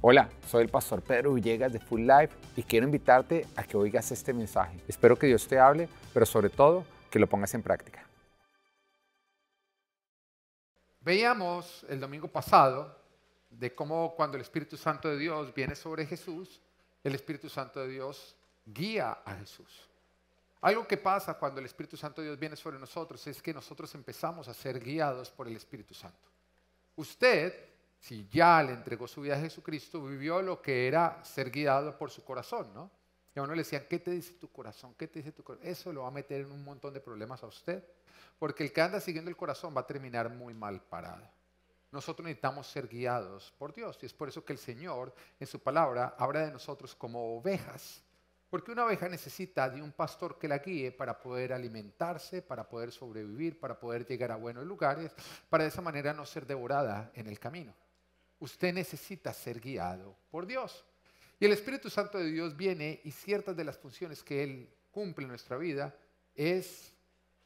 Hola, soy el pastor Pedro Villegas de Full Life y quiero invitarte a que oigas este mensaje. Espero que Dios te hable, pero sobre todo que lo pongas en práctica. Veíamos el domingo pasado de cómo cuando el Espíritu Santo de Dios viene sobre Jesús, el Espíritu Santo de Dios guía a Jesús. Algo que pasa cuando el Espíritu Santo de Dios viene sobre nosotros es que nosotros empezamos a ser guiados por el Espíritu Santo. Usted, si ya le entregó su vida a Jesucristo, vivió lo que era ser guiado por su corazón, ¿no? Y a uno le decían, ¿qué te dice tu corazón? ¿Qué te dice tu corazón? Eso lo va a meter en un montón de problemas a usted, porque el que anda siguiendo el corazón va a terminar muy mal parado. Nosotros necesitamos ser guiados por Dios y es por eso que el Señor en su palabra habla de nosotros como ovejas. Porque una oveja necesita de un pastor que la guíe para poder alimentarse, para poder sobrevivir, para poder llegar a buenos lugares, para de esa manera no ser devorada en el camino. Usted necesita ser guiado por Dios. Y el Espíritu Santo de Dios viene y ciertas de las funciones que Él cumple en nuestra vida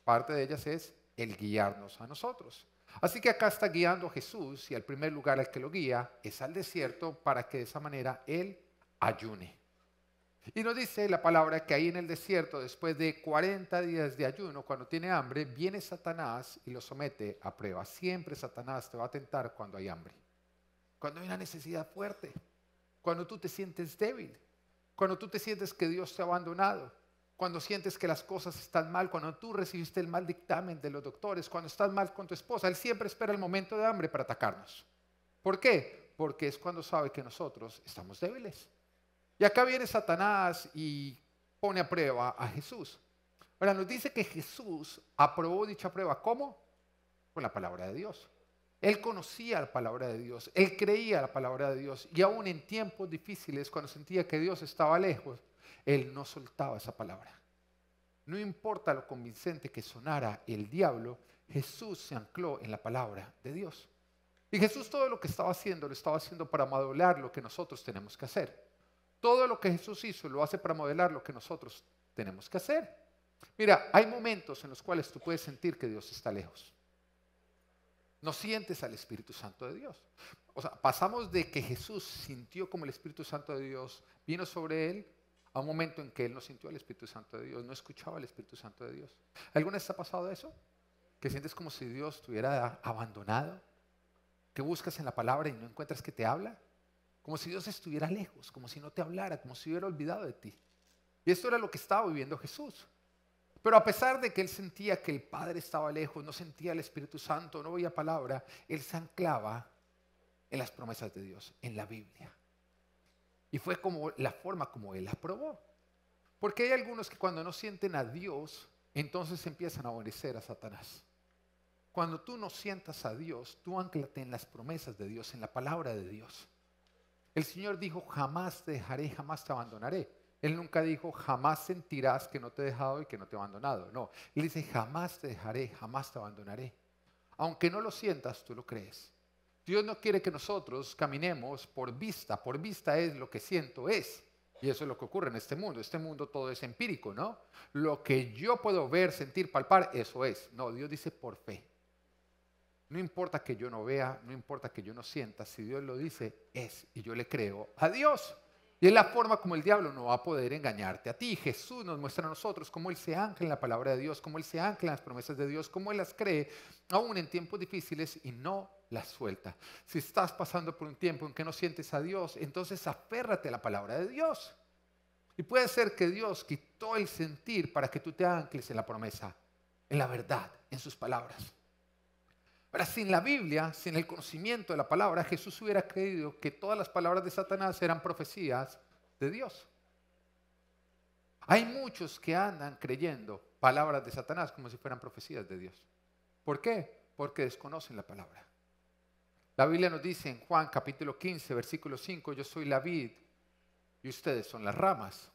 parte de ellas es el guiarnos a nosotros. Así que acá está guiando a Jesús y al primer lugar al que lo guía es al desierto para que de esa manera Él ayune. Y nos dice la palabra que ahí en el desierto, después de 40 días de ayuno, cuando tiene hambre, viene Satanás y lo somete a prueba. Siempre Satanás te va a tentar cuando hay hambre, cuando hay una necesidad fuerte, cuando tú te sientes débil, cuando tú te sientes que Dios te ha abandonado, cuando sientes que las cosas están mal, cuando tú recibiste el mal dictamen de los doctores, cuando estás mal con tu esposa. Él siempre espera el momento de hambre para atacarnos. ¿Por qué? Porque es cuando sabe que nosotros estamos débiles. Y acá viene Satanás y pone a prueba a Jesús. Ahora nos dice que Jesús aprobó dicha prueba. ¿Cómo? Con la palabra de Dios. Él conocía la palabra de Dios, él creía la palabra de Dios y aún en tiempos difíciles, cuando sentía que Dios estaba lejos, él no soltaba esa palabra. No importa lo convincente que sonara el diablo, Jesús se ancló en la palabra de Dios. Y Jesús todo lo que estaba haciendo, lo estaba haciendo para modelar lo que nosotros tenemos que hacer. Todo lo que Jesús hizo lo hace para modelar lo que nosotros tenemos que hacer. Mira, hay momentos en los cuales tú puedes sentir que Dios está lejos. No sientes al Espíritu Santo de Dios. O sea, pasamos de que Jesús sintió como el Espíritu Santo de Dios vino sobre él a un momento en que él no sintió al Espíritu Santo de Dios, no escuchaba al Espíritu Santo de Dios. ¿Alguna vez te ha pasado eso? Que sientes como si Dios te hubiera abandonado, que buscas en la palabra y no encuentras que te habla, como si Dios estuviera lejos, como si no te hablara, como si hubiera olvidado de ti. Y esto era lo que estaba viviendo Jesús. Pero a pesar de que él sentía que el Padre estaba lejos, no sentía el Espíritu Santo, no oía palabra, él se anclaba en las promesas de Dios, en la Biblia. Y fue como la forma como él aprobó. Porque hay algunos que cuando no sienten a Dios, entonces empiezan a obedecer a Satanás. Cuando tú no sientas a Dios, tú anclate en las promesas de Dios, en la palabra de Dios. El Señor dijo, jamás te dejaré, jamás te abandonaré. Él nunca dijo, jamás sentirás que no te he dejado y que no te he abandonado. No, Él dice, jamás te dejaré, jamás te abandonaré. Aunque no lo sientas, tú lo crees. Dios no quiere que nosotros caminemos por vista. Por vista es lo que siento es. Y eso es lo que ocurre en este mundo. Este mundo todo es empírico, ¿no? Lo que yo puedo ver, sentir, palpar, eso es. No, Dios dice por fe. No importa que yo no vea, no importa que yo no sienta, si Dios lo dice, es. Y yo le creo a Dios. Y es la forma como el diablo no va a poder engañarte a ti. Jesús nos muestra a nosotros cómo Él se ancla en la palabra de Dios, cómo Él se ancla en las promesas de Dios, cómo Él las cree, aún en tiempos difíciles y no las suelta. Si estás pasando por un tiempo en que no sientes a Dios, entonces aférrate a la palabra de Dios. Y puede ser que Dios quitó el sentir para que tú te ancles en la promesa, en la verdad, en sus palabras. Ahora, sin la Biblia, sin el conocimiento de la palabra, Jesús hubiera creído que todas las palabras de Satanás eran profecías de Dios. Hay muchos que andan creyendo palabras de Satanás como si fueran profecías de Dios. ¿Por qué? Porque desconocen la palabra. La Biblia nos dice en Juan capítulo 15, versículo 5, yo soy la vid y ustedes son las ramas.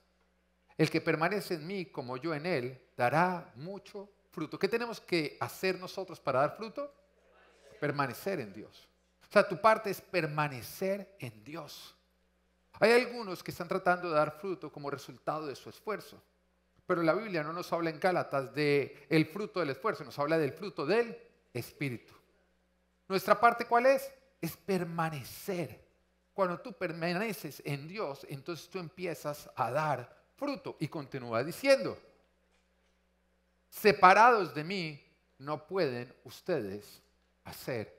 El que permanece en mí como yo en él, dará mucho fruto. ¿Qué tenemos que hacer nosotros para dar fruto? Permanecer en Dios. O sea, tu parte es permanecer en Dios. Hay algunos que están tratando de dar fruto como resultado de su esfuerzo. Pero la Biblia no nos habla en Gálatas del fruto del esfuerzo, nos habla del fruto del Espíritu. ¿Nuestra parte cuál es? Es permanecer. Cuando tú permaneces en Dios, entonces tú empiezas a dar fruto. Y continúa diciendo, separados de mí, no pueden ustedes hacer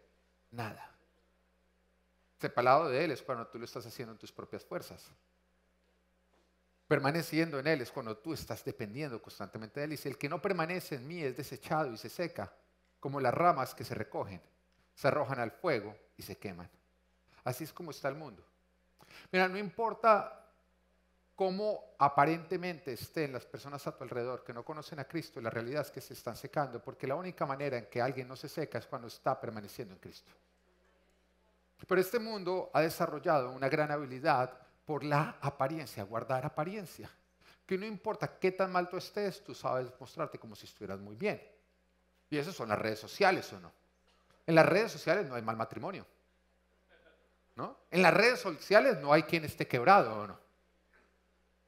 nada. Separado de Él es cuando tú lo estás haciendo en tus propias fuerzas. Permaneciendo en Él es cuando tú estás dependiendo constantemente de Él. Y si el que no permanece en mí es desechado y se seca, como las ramas que se recogen, se arrojan al fuego y se queman. Así es como está el mundo. Mira, no importa cómo aparentemente estén las personas a tu alrededor que no conocen a Cristo, la realidad es que se están secando, porque la única manera en que alguien no se seca es cuando está permaneciendo en Cristo. Pero este mundo ha desarrollado una gran habilidad por la apariencia, guardar apariencia. Que no importa qué tan mal tú estés, tú sabes mostrarte como si estuvieras muy bien. Y eso son las redes sociales, ¿o no? En las redes sociales no hay mal matrimonio, ¿no? En las redes sociales no hay quien esté quebrado, ¿o no?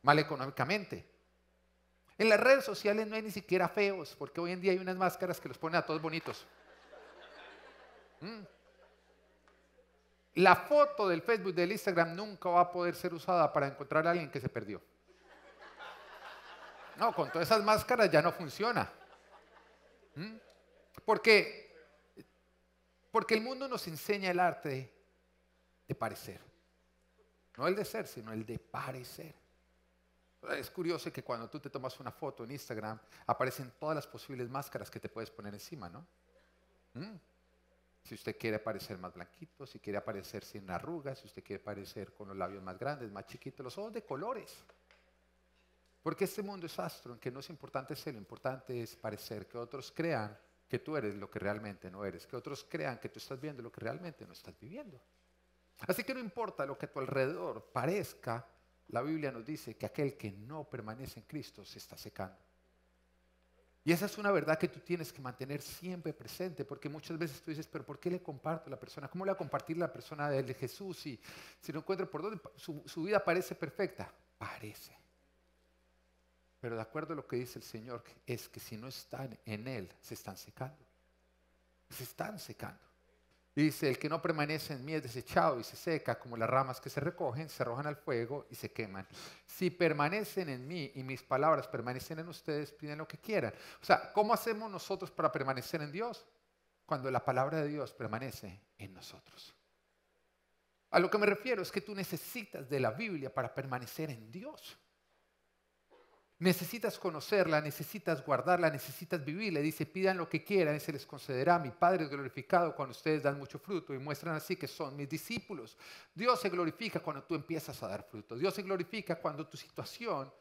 Mal económicamente. En las redes sociales no hay ni siquiera feos, porque hoy en día hay unas máscaras que los ponen a todos bonitos. La foto del Facebook, del Instagram, nunca va a poder ser usada para encontrar a alguien que se perdió. No, con todas esas máscaras ya no funciona. Porque el mundo nos enseña el arte de parecer. No el de ser, sino el de parecer. Es curioso que cuando tú te tomas una foto en Instagram, aparecen todas las posibles máscaras que te puedes poner encima, ¿no? Si usted quiere parecer más blanquito, si quiere parecer sin arrugas, si usted quiere parecer con los labios más grandes, más chiquitos, los ojos de colores. Porque este mundo es astro, en que no es importante ser, lo importante es parecer, que otros crean que tú eres lo que realmente no eres, que otros crean que tú estás viendo lo que realmente no estás viviendo. Así que no importa lo que a tu alrededor parezca, la Biblia nos dice que aquel que no permanece en Cristo se está secando. Y esa es una verdad que tú tienes que mantener siempre presente, porque muchas veces tú dices, pero ¿por qué le comparto a la persona? ¿Cómo le voy a compartir a la persona de Jesús si no encuentro por dónde? Su vida parece perfecta. Parece. Pero de acuerdo a lo que dice el Señor, es que si no están en Él, se están secando. Se están secando. Y dice, el que no permanece en mí es desechado y se seca como las ramas que se recogen, se arrojan al fuego y se queman. Si permanecen en mí y mis palabras permanecen en ustedes, piden lo que quieran. O sea, ¿cómo hacemos nosotros para permanecer en Dios? Cuando la palabra de Dios permanece en nosotros. A lo que me refiero es que tú necesitas de la Biblia para permanecer en Dios. Necesitas conocerla, necesitas guardarla, necesitas vivirla. Dice, pidan lo que quieran y se les concederá. Mi Padre es glorificado cuando ustedes dan mucho fruto y muestran así que son mis discípulos. Dios se glorifica cuando tú empiezas a dar fruto. Dios se glorifica cuando tu situación,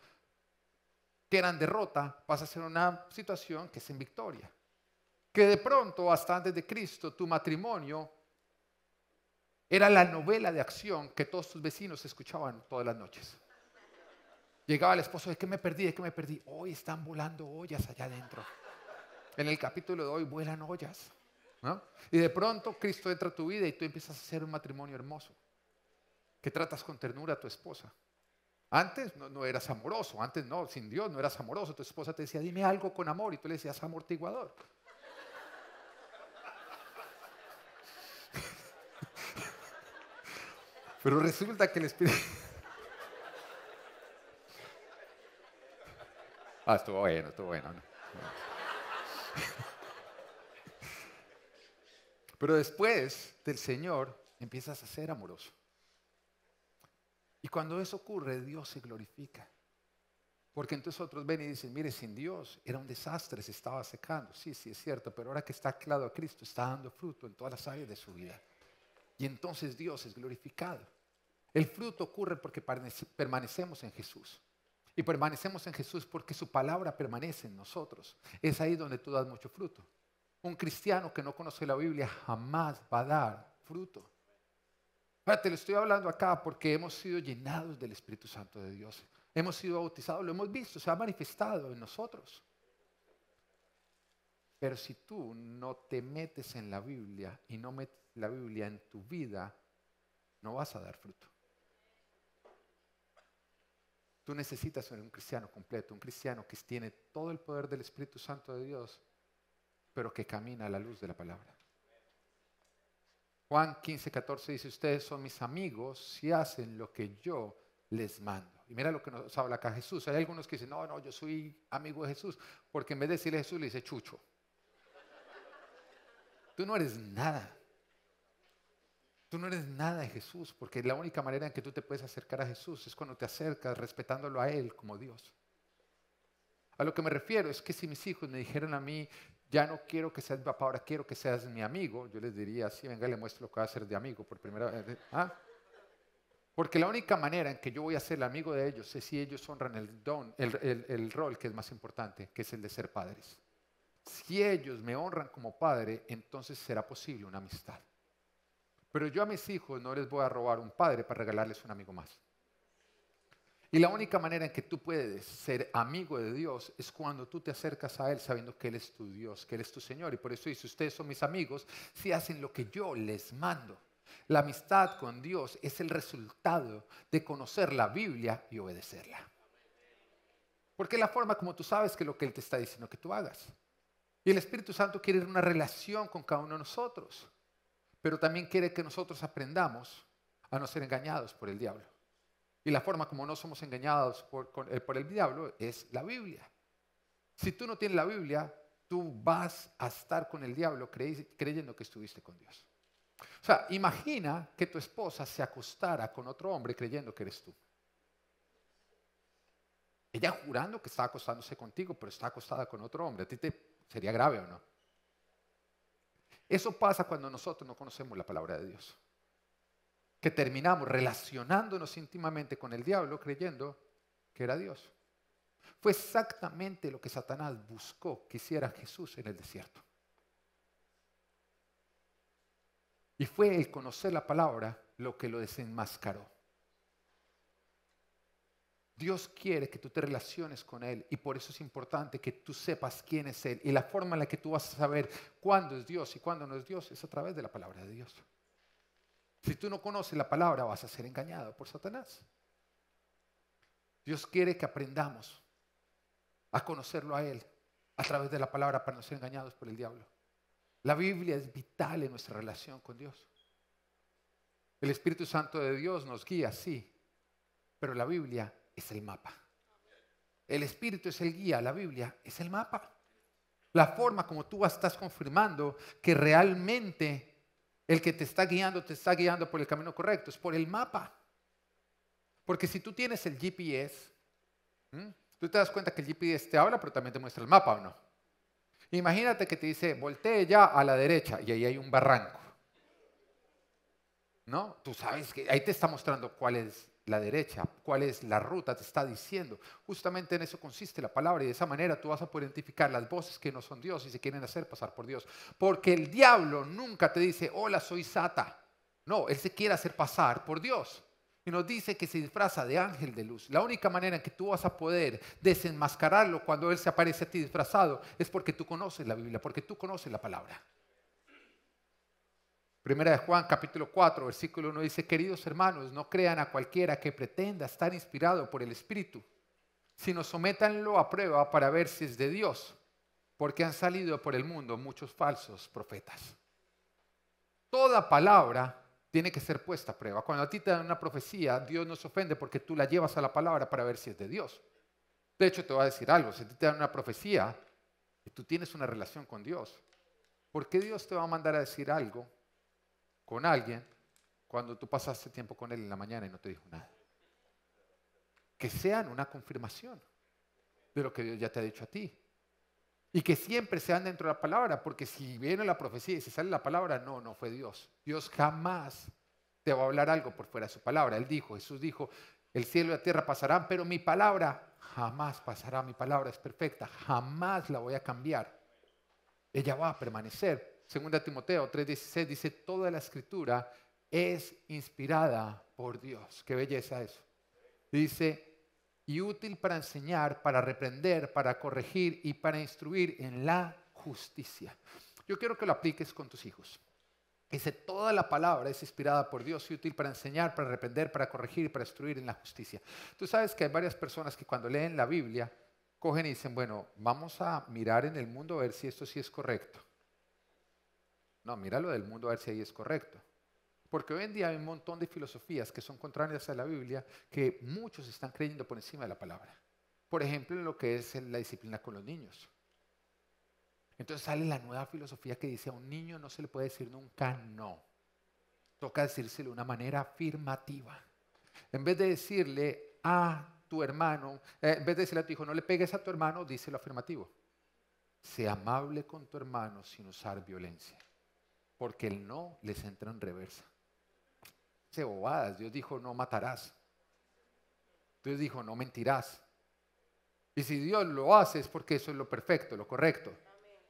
que era en derrota, pasa a ser una situación que es en victoria. Que de pronto, hasta antes de Cristo, tu matrimonio era la novela de acción que todos tus vecinos escuchaban todas las noches. Llegaba el esposo, ¿de qué me perdí? ¿De qué me perdí? Hoy están volando ollas allá adentro. En el capítulo de hoy vuelan ollas, ¿no? Y de pronto Cristo entra a tu vida y tú empiezas a hacer un matrimonio hermoso. Que tratas con ternura a tu esposa. Antes no eras amoroso, antes no, sin Dios no eras amoroso. Tu esposa te decía, dime algo con amor, y tú le decías amortiguador. Pero resulta que el Espíritu... estuvo bueno. ¿No? Pero después del Señor empiezas a ser amoroso. Y cuando eso ocurre, Dios se glorifica. Porque entonces otros ven y dicen, mire, sin Dios era un desastre, se estaba secando. Sí, es cierto, pero ahora que está anclado a Cristo, está dando fruto en todas las áreas de su vida. Y entonces Dios es glorificado. El fruto ocurre porque permanecemos en Jesús. Y permanecemos en Jesús porque su palabra permanece en nosotros. Es ahí donde tú das mucho fruto. Un cristiano que no conoce la Biblia jamás va a dar fruto. Ahora te lo estoy hablando acá porque hemos sido llenados del Espíritu Santo de Dios. Hemos sido bautizados, lo hemos visto, se ha manifestado en nosotros. Pero si tú no te metes en la Biblia y no metes la Biblia en tu vida, no vas a dar fruto. Tú necesitas ser un cristiano completo, un cristiano que tiene todo el poder del Espíritu Santo de Dios, pero que camina a la luz de la palabra. Juan 15:14 dice, ustedes son mis amigos si hacen lo que yo les mando. Y mira lo que nos habla acá Jesús. Hay algunos que dicen, no, yo soy amigo de Jesús, porque en vez de decirle Jesús, le dice Chucho. Tú no eres nada. Tú no eres nada de Jesús, porque la única manera en que tú te puedes acercar a Jesús es cuando te acercas respetándolo a Él como Dios. A lo que me refiero es que si mis hijos me dijeran a mí, ya no quiero que seas mi papá, ahora quiero que seas mi amigo, yo les diría, sí, venga, le muestro lo que va a hacer de amigo por primera vez. ¿Ah? Porque la única manera en que yo voy a ser el amigo de ellos es si ellos honran el don, el rol que es más importante, que es el de ser padres. Si ellos me honran como padre, entonces será posible una amistad. Pero yo a mis hijos no les voy a robar un padre para regalarles un amigo más. Y la única manera en que tú puedes ser amigo de Dios es cuando tú te acercas a Él sabiendo que Él es tu Dios, que Él es tu Señor. Y por eso dice, ustedes son mis amigos si hacen lo que yo les mando. La amistad con Dios es el resultado de conocer la Biblia y obedecerla. Porque es la forma como tú sabes que es lo que Él te está diciendo que tú hagas. Y el Espíritu Santo quiere una relación con cada uno de nosotros. Pero también quiere que nosotros aprendamos a no ser engañados por el diablo. Y la forma como no somos engañados por el diablo es la Biblia. Si tú no tienes la Biblia, tú vas a estar con el diablo creyendo que estuviste con Dios. O sea, imagina que tu esposa se acostara con otro hombre creyendo que eres tú. Ella jurando que está acostándose contigo, pero está acostada con otro hombre. ¿A ti sería grave o no? Eso pasa cuando nosotros no conocemos la palabra de Dios. Que terminamos relacionándonos íntimamente con el diablo creyendo que era Dios. Fue exactamente lo que Satanás buscó que hiciera Jesús en el desierto. Y fue el conocer la palabra lo que lo desenmascaró. Dios quiere que tú te relaciones con Él y por eso es importante que tú sepas quién es Él. Y la forma en la que tú vas a saber cuándo es Dios y cuándo no es Dios es a través de la palabra de Dios. Si tú no conoces la palabra vas a ser engañado por Satanás. Dios quiere que aprendamos a conocerlo a Él a través de la palabra para no ser engañados por el diablo. La Biblia es vital en nuestra relación con Dios. El Espíritu Santo de Dios nos guía, sí, pero la Biblia es el mapa. El Espíritu es el guía, la Biblia es el mapa. La forma como tú estás confirmando que realmente el que te está guiando por el camino correcto, es por el mapa. Porque si tú tienes el GPS, tú te das cuenta que el GPS te habla, pero también te muestra el mapa, ¿o no? Imagínate que te dice, voltee ya a la derecha y ahí hay un barranco. ¿No? Tú sabes que ahí te está mostrando cuál es la derecha, cuál es la ruta, te está diciendo. Justamente en eso consiste la palabra y de esa manera tú vas a poder identificar las voces que no son Dios y se quieren hacer pasar por Dios. Porque el diablo nunca te dice, hola, soy Sata. No, él se quiere hacer pasar por Dios. Y nos dice que se disfraza de ángel de luz. La única manera en que tú vas a poder desenmascararlo cuando él se aparece a ti disfrazado es porque tú conoces la Biblia, porque tú conoces la palabra. Primera de Juan, capítulo 4, versículo 1 dice, queridos hermanos, no crean a cualquiera que pretenda estar inspirado por el Espíritu, sino sométanlo a prueba para ver si es de Dios, porque han salido por el mundo muchos falsos profetas. Toda palabra tiene que ser puesta a prueba. Cuando a ti te dan una profecía, Dios no se ofende porque tú la llevas a la palabra para ver si es de Dios. De hecho, te voy a decir algo, si a ti te dan una profecía y tú tienes una relación con Dios, ¿por qué Dios te va a mandar a decir algo con alguien cuando tú pasaste tiempo con él en la mañana y no te dijo nada? Que sean una confirmación de lo que Dios ya te ha dicho a ti. Y que siempre sean dentro de la palabra, porque si viene la profecía y se sale la palabra, no fue Dios. Dios jamás te va a hablar algo por fuera de su palabra. Jesús dijo, el cielo y la tierra pasarán, pero mi palabra jamás pasará. Mi palabra es perfecta, jamás la voy a cambiar. Ella va a permanecer. Segunda Timoteo 3:16 dice, toda la escritura es inspirada por Dios. Qué belleza eso. Dice, y útil para enseñar, para reprender, para corregir y para instruir en la justicia. Yo quiero que lo apliques con tus hijos. Dice, toda la palabra es inspirada por Dios y útil para enseñar, para reprender, para corregir y para instruir en la justicia. Tú sabes que hay varias personas que cuando leen la Biblia, cogen y dicen, bueno, vamos a mirar en el mundo a ver si esto sí es correcto. No, mira lo del mundo a ver si ahí es correcto. Porque hoy en día hay un montón de filosofías que son contrarias a la Biblia que muchos están creyendo por encima de la palabra. Por ejemplo, en lo que es la disciplina con los niños. Entonces sale la nueva filosofía que dice a un niño no se le puede decir nunca no. Toca decírselo de una manera afirmativa. En vez de decirle a tu hermano, en vez de decirle a tu hijo no le pegues a tu hermano, díselo afirmativo. Sé amable con tu hermano sin usar violencia. Porque el no les entra en reversa. Qué bobadas. Dios dijo no matarás. Dios dijo no mentirás. Y si Dios lo hace es porque eso es lo perfecto, lo correcto.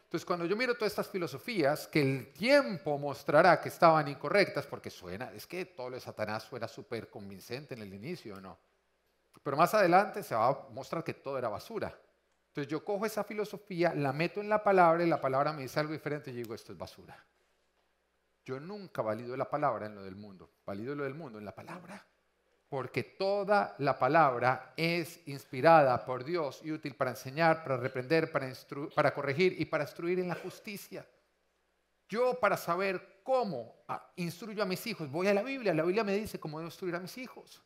Entonces cuando yo miro todas estas filosofías que el tiempo mostrará que estaban incorrectas, porque suena, es que todo lo de Satanás suena súper convincente en el inicio, ¿no? Pero más adelante se va a mostrar que todo era basura. Entonces yo cojo esa filosofía, la meto en la palabra y la palabra me dice algo diferente y yo digo esto es basura. Yo nunca valido la palabra en lo del mundo, valido lo del mundo en la palabra. Porque toda la palabra es inspirada por Dios y útil para enseñar, para reprender, para corregir y para instruir en la justicia. Yo para saber cómo instruyo a mis hijos, voy a la Biblia. La Biblia me dice cómo debo instruir a mis hijos,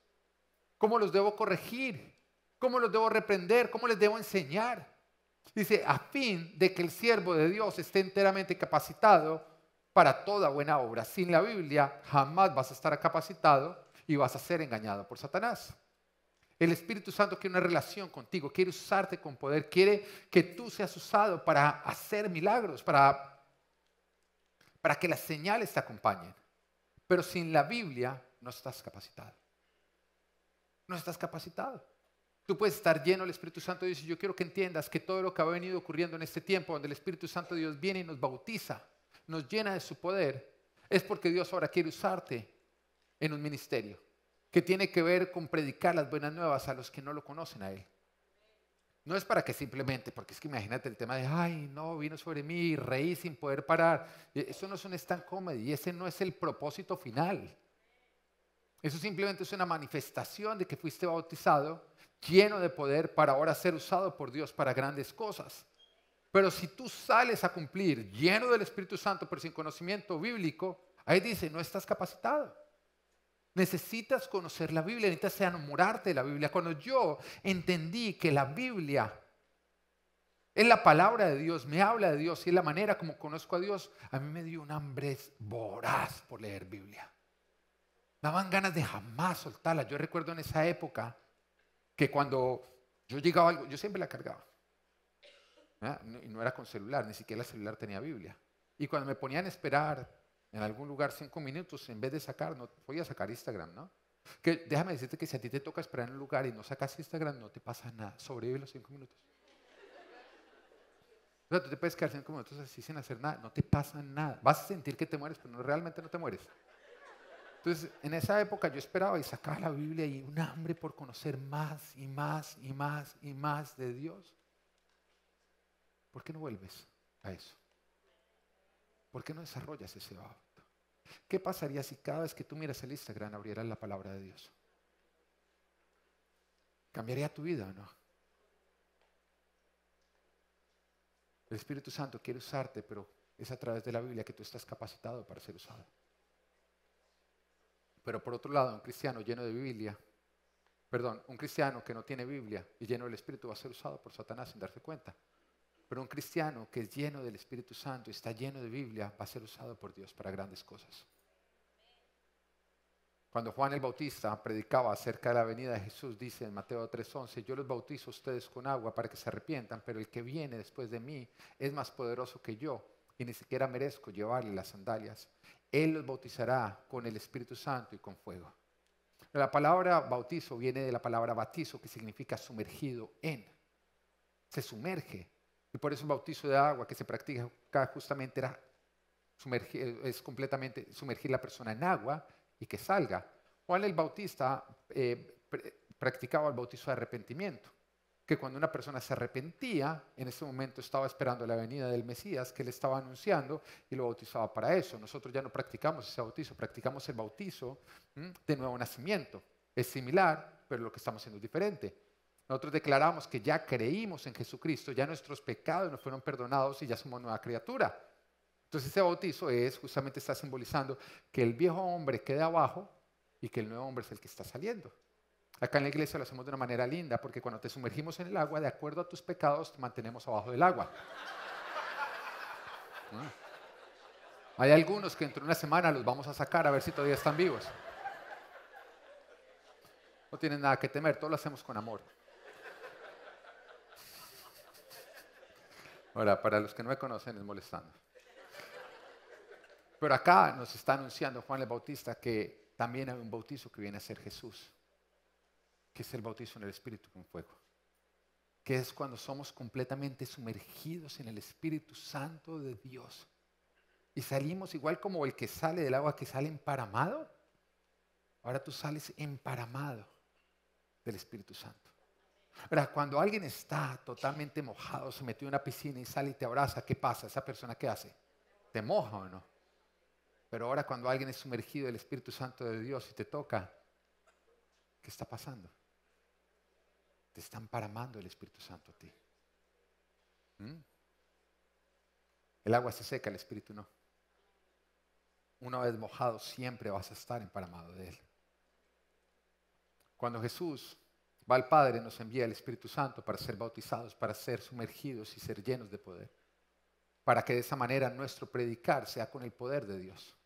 cómo los debo corregir, cómo los debo reprender, cómo les debo enseñar. Dice, a fin de que el siervo de Dios esté enteramente capacitado para toda buena obra. Sin la Biblia jamás vas a estar capacitado y vas a ser engañado por Satanás. El Espíritu Santo quiere una relación contigo, quiere usarte con poder, quiere que tú seas usado para hacer milagros, para que las señales te acompañen. Pero sin la Biblia no estás capacitado. No estás capacitado. Tú puedes estar lleno del Espíritu Santo de Dios y yo quiero que entiendas que todo lo que ha venido ocurriendo en este tiempo, donde el Espíritu Santo de Dios viene y nos bautiza, nos llena de su poder, es porque Dios ahora quiere usarte en un ministerio que tiene que ver con predicar las buenas nuevas a los que no lo conocen a Él. No es para que simplemente, porque es que imagínate el tema de, ay, no, vino sobre mí y reí sin poder parar. Eso no es un stand comedy, ese no es el propósito final. Eso simplemente es una manifestación de que fuiste bautizado, lleno de poder para ahora ser usado por Dios para grandes cosas. Pero si tú sales a cumplir lleno del Espíritu Santo, pero sin conocimiento bíblico, ahí dice, no estás capacitado. Necesitas conocer la Biblia, necesitas enamorarte de la Biblia. Cuando yo entendí que la Biblia es la palabra de Dios, me habla de Dios y es la manera como conozco a Dios, a mí me dio un hambre voraz por leer Biblia. Me daban ganas de jamás soltarla. Yo recuerdo en esa época que cuando yo llegaba algo, yo siempre la cargaba. Y no era con celular, ni siquiera el celular tenía Biblia. Y cuando me ponían a esperar en algún lugar 5 minutos, en vez de sacar, no voy a sacar Instagram, ¿no? Que déjame decirte que si a ti te toca esperar en un lugar y no sacas Instagram, no te pasa nada. Sobrevive los 5 minutos. O sea, tú te puedes quedar 5 minutos así sin hacer nada, no te pasa nada. Vas a sentir que te mueres, pero realmente no te mueres. Entonces, en esa época yo esperaba y sacaba la Biblia y un hambre por conocer más y más y más y más de Dios. ¿Por qué no vuelves a eso? ¿Por qué no desarrollas ese hábito? ¿Qué pasaría si cada vez que tú miras el Instagram abrieras la palabra de Dios? ¿Cambiaría tu vida o no? El Espíritu Santo quiere usarte, pero es a través de la Biblia que tú estás capacitado para ser usado. Pero por otro lado, un cristiano lleno de Biblia, un cristiano que no tiene Biblia y lleno del Espíritu va a ser usado por Satanás sin darse cuenta. Pero un cristiano que es lleno del Espíritu Santo y está lleno de Biblia va a ser usado por Dios para grandes cosas. Cuando Juan el Bautista predicaba acerca de la venida de Jesús, dice en Mateo 3:11, yo los bautizo a ustedes con agua para que se arrepientan, pero el que viene después de mí es más poderoso que yo y ni siquiera merezco llevarle las sandalias. Él los bautizará con el Espíritu Santo y con fuego. La palabra bautizo viene de la palabra batizo, que significa sumergido en. Se sumerge. Y por eso el bautizo de agua que se practica justamente es completamente sumergir la persona en agua y que salga. Juan el Bautista practicaba el bautizo de arrepentimiento, que cuando una persona se arrepentía, en ese momento estaba esperando la venida del Mesías que él estaba anunciando y lo bautizaba para eso. Nosotros ya no practicamos ese bautizo, practicamos el bautizo de nuevo nacimiento. Es similar, pero lo que estamos haciendo es diferente. Nosotros declaramos que ya creímos en Jesucristo, ya nuestros pecados nos fueron perdonados y ya somos nueva criatura. Entonces ese bautizo justamente está simbolizando que el viejo hombre quede abajo y que el nuevo hombre es el que está saliendo. Acá en la iglesia lo hacemos de una manera linda, porque cuando te sumergimos en el agua, de acuerdo a tus pecados, te mantenemos abajo del agua. Hay algunos que dentro de una semana los vamos a sacar a ver si todavía están vivos. No tienen nada que temer, todo lo hacemos con amor. Ahora, para los que no me conocen, es molestando. Pero acá nos está anunciando Juan el Bautista que también hay un bautizo que viene a ser Jesús, que es el bautizo en el Espíritu con fuego, que es cuando somos completamente sumergidos en el Espíritu Santo de Dios y salimos igual como el que sale del agua, que sale emparamado. Ahora tú sales emparamado del Espíritu Santo. Ahora, cuando alguien está totalmente mojado, se metió en una piscina y sale y te abraza, ¿qué pasa? ¿Esa persona qué hace? ¿Te moja o no? Pero ahora cuando alguien es sumergido del Espíritu Santo de Dios y te toca, ¿qué está pasando? Te está emparamando el Espíritu Santo a ti. El agua se seca, el Espíritu no. Una vez mojado, siempre vas a estar emparamado de Él. Cuando Jesús va al Padre, nos envía el Espíritu Santo para ser bautizados, para ser sumergidos y ser llenos de poder. Para que de esa manera nuestro predicar sea con el poder de Dios.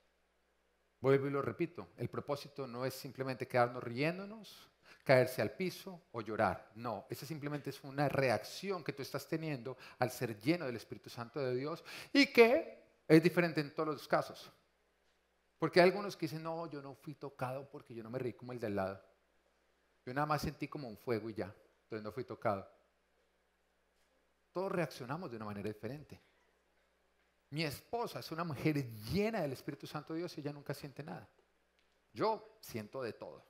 Vuelvo y lo repito, el propósito no es simplemente quedarnos riéndonos, caerse al piso o llorar. No, esa simplemente es una reacción que tú estás teniendo al ser lleno del Espíritu Santo de Dios y que es diferente en todos los casos. Porque hay algunos que dicen, no, yo no fui tocado porque yo no me reí como el de al lado. Yo nada más sentí como un fuego y ya, entonces no fui tocado. Todos reaccionamos de una manera diferente. Mi esposa es una mujer llena del Espíritu Santo de Dios y ella nunca siente nada. Yo siento de todo.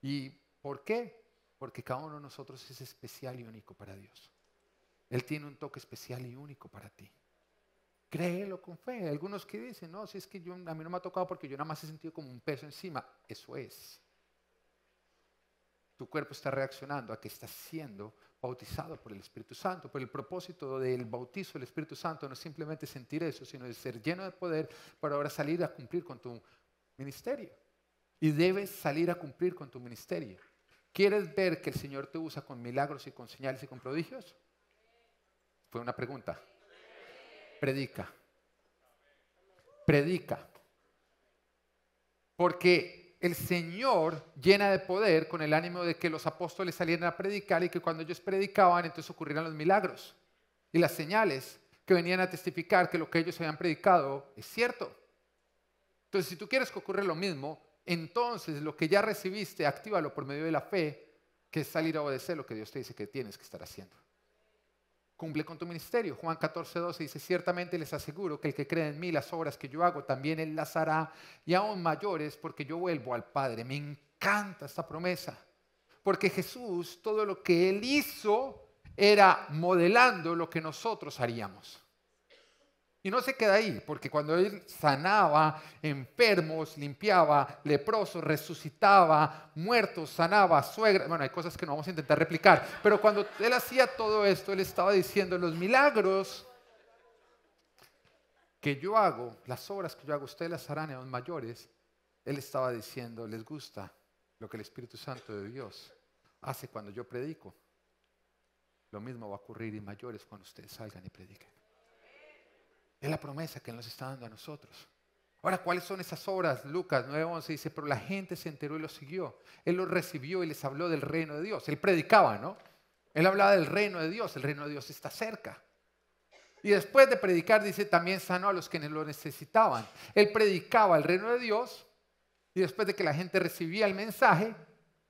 ¿Y por qué? Porque cada uno de nosotros es especial y único para Dios. Él tiene un toque especial y único para ti. Créelo con fe. Hay algunos que dicen, no, si es que a mí no me ha tocado porque yo nada más he sentido como un peso encima. Eso es. Tu cuerpo está reaccionando a que estás siendo bautizado por el Espíritu Santo. Pero el propósito del bautizo del Espíritu Santo no es simplemente sentir eso, sino de ser lleno de poder para ahora salir a cumplir con tu ministerio. Y debes salir a cumplir con tu ministerio. ¿Quieres ver que el Señor te usa con milagros y con señales y con prodigios? Fue una pregunta. Predica. Predica. Porque el Señor llena de poder con el ánimo de que los apóstoles salieran a predicar y que cuando ellos predicaban entonces ocurrieran los milagros y las señales que venían a testificar que lo que ellos habían predicado es cierto. Entonces, si tú quieres que ocurra lo mismo, entonces lo que ya recibiste, actívalo por medio de la fe, que es salir a obedecer lo que Dios te dice que tienes que estar haciendo. Cumple con tu ministerio. Juan 14:12 dice, ciertamente les aseguro que el que cree en mí, las obras que yo hago, también él las hará, y aún mayores, porque yo vuelvo al Padre. Me encanta esta promesa, porque Jesús, todo lo que él hizo, era modelando lo que nosotros haríamos. Y no se queda ahí, porque cuando él sanaba enfermos, limpiaba leprosos, resucitaba muertos, sanaba suegras, bueno, hay cosas que no vamos a intentar replicar, pero cuando él hacía todo esto, él estaba diciendo, los milagros que yo hago, las obras que yo hago, ustedes las harán aún mayores. Él estaba diciendo, les gusta lo que el Espíritu Santo de Dios hace cuando yo predico. Lo mismo va a ocurrir y mayores cuando ustedes salgan y prediquen. Es la promesa que Él nos está dando a nosotros. Ahora, ¿cuáles son esas obras? Lucas 9:11 dice, pero la gente se enteró y lo siguió. Él los recibió y les habló del reino de Dios. Él predicaba, ¿no? Él hablaba del reino de Dios. El reino de Dios está cerca. Y después de predicar, dice, también sanó a los que lo necesitaban. Él predicaba el reino de Dios y después de que la gente recibía el mensaje,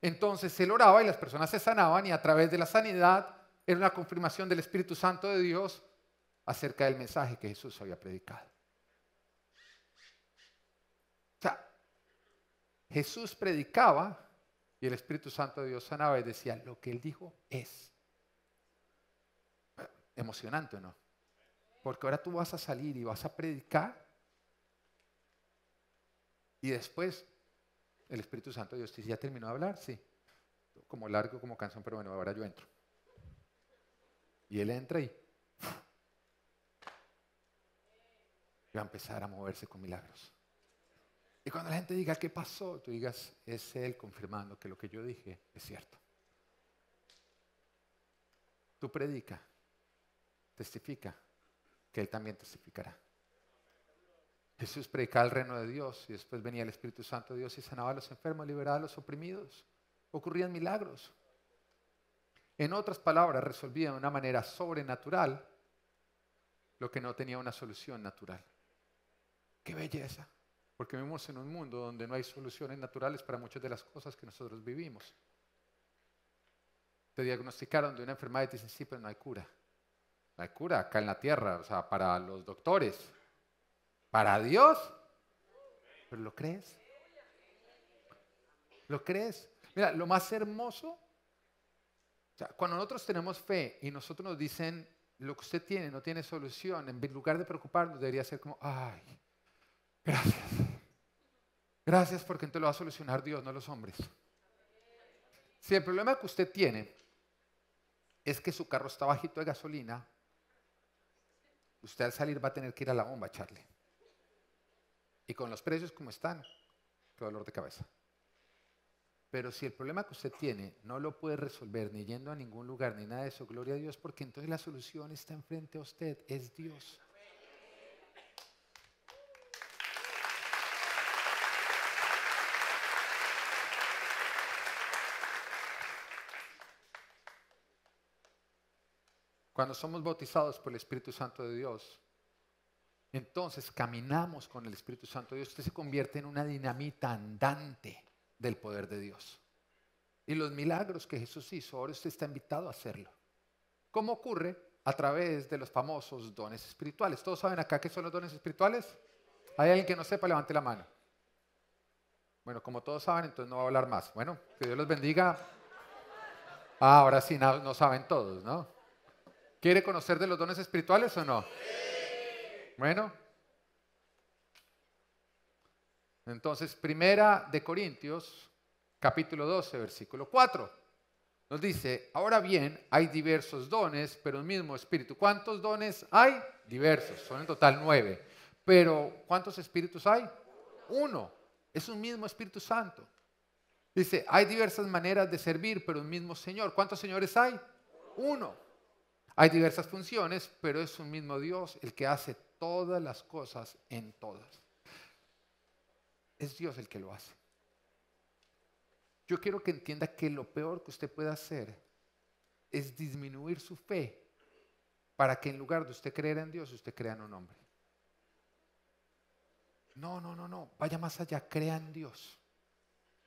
entonces Él oraba y las personas se sanaban y a través de la sanidad era una confirmación del Espíritu Santo de Dios acerca del mensaje que Jesús había predicado. O sea, Jesús predicaba y el Espíritu Santo de Dios sanaba y decía, lo que Él dijo es. Emocionante, ¿o no? Porque ahora tú vas a salir y vas a predicar y después el Espíritu Santo de Dios te dice, ¿ya terminó de hablar? Sí. Como largo, como canción, pero bueno, ahora yo entro. Y Él entra y va a empezar a moverse con milagros. Y cuando la gente diga, ¿qué pasó? Tú digas, es Él confirmando que lo que yo dije es cierto. Tú predica, testifica, que Él también testificará. Jesús predicaba el reino de Dios y después venía el Espíritu Santo de Dios y sanaba a los enfermos, liberaba a los oprimidos. Ocurrían milagros. En otras palabras, resolvía de una manera sobrenatural lo que no tenía una solución natural. ¡Qué belleza! Porque vivimos en un mundo donde no hay soluciones naturales para muchas de las cosas que nosotros vivimos. Te diagnosticaron de una enfermedad y te dicen, sí, pero no hay cura. No hay cura acá en la tierra, o sea, para los doctores. Para Dios. ¿Pero lo crees? ¿Lo crees? Mira, lo más hermoso, o sea, cuando nosotros tenemos fe y nosotros nos dicen, lo que usted tiene no tiene solución, en lugar de preocuparnos debería ser como, ay, gracias. Gracias porque entonces lo va a solucionar Dios, no los hombres. Si el problema que usted tiene es que su carro está bajito de gasolina, usted al salir va a tener que ir a la bomba a echarle. Y con los precios como están, qué dolor de cabeza. Pero si el problema que usted tiene no lo puede resolver ni yendo a ningún lugar ni nada de eso, gloria a Dios, porque entonces la solución está enfrente a usted, es Dios. Cuando somos bautizados por el Espíritu Santo de Dios, entonces caminamos con el Espíritu Santo de Dios. Usted se convierte en una dinamita andante del poder de Dios. Y los milagros que Jesús hizo, ahora usted está invitado a hacerlo. ¿Cómo ocurre? A través de los famosos dones espirituales. ¿Todos saben acá qué son los dones espirituales? ¿Hay alguien que no sepa? Levante la mano. Bueno, como todos saben, entonces no voy a hablar más. Bueno, que Dios los bendiga. Ah, ahora sí, no saben todos, ¿no? ¿Quiere conocer de los dones espirituales o no? Bueno. Entonces, Primera de Corintios, capítulo 12, versículo 4. Nos dice, ahora bien, hay diversos dones, pero un mismo espíritu. ¿Cuántos dones hay? Diversos, son en total 9. Pero, ¿cuántos espíritus hay? Uno. Es un mismo Espíritu Santo. Dice, hay diversas maneras de servir, pero un mismo Señor. ¿Cuántos señores hay? Uno. Hay diversas funciones, pero es un mismo Dios el que hace todas las cosas en todas. Es Dios el que lo hace. Yo quiero que entienda que lo peor que usted puede hacer es disminuir su fe para que en lugar de usted creer en Dios, usted crea en un hombre. No. Vaya más allá, crea en Dios.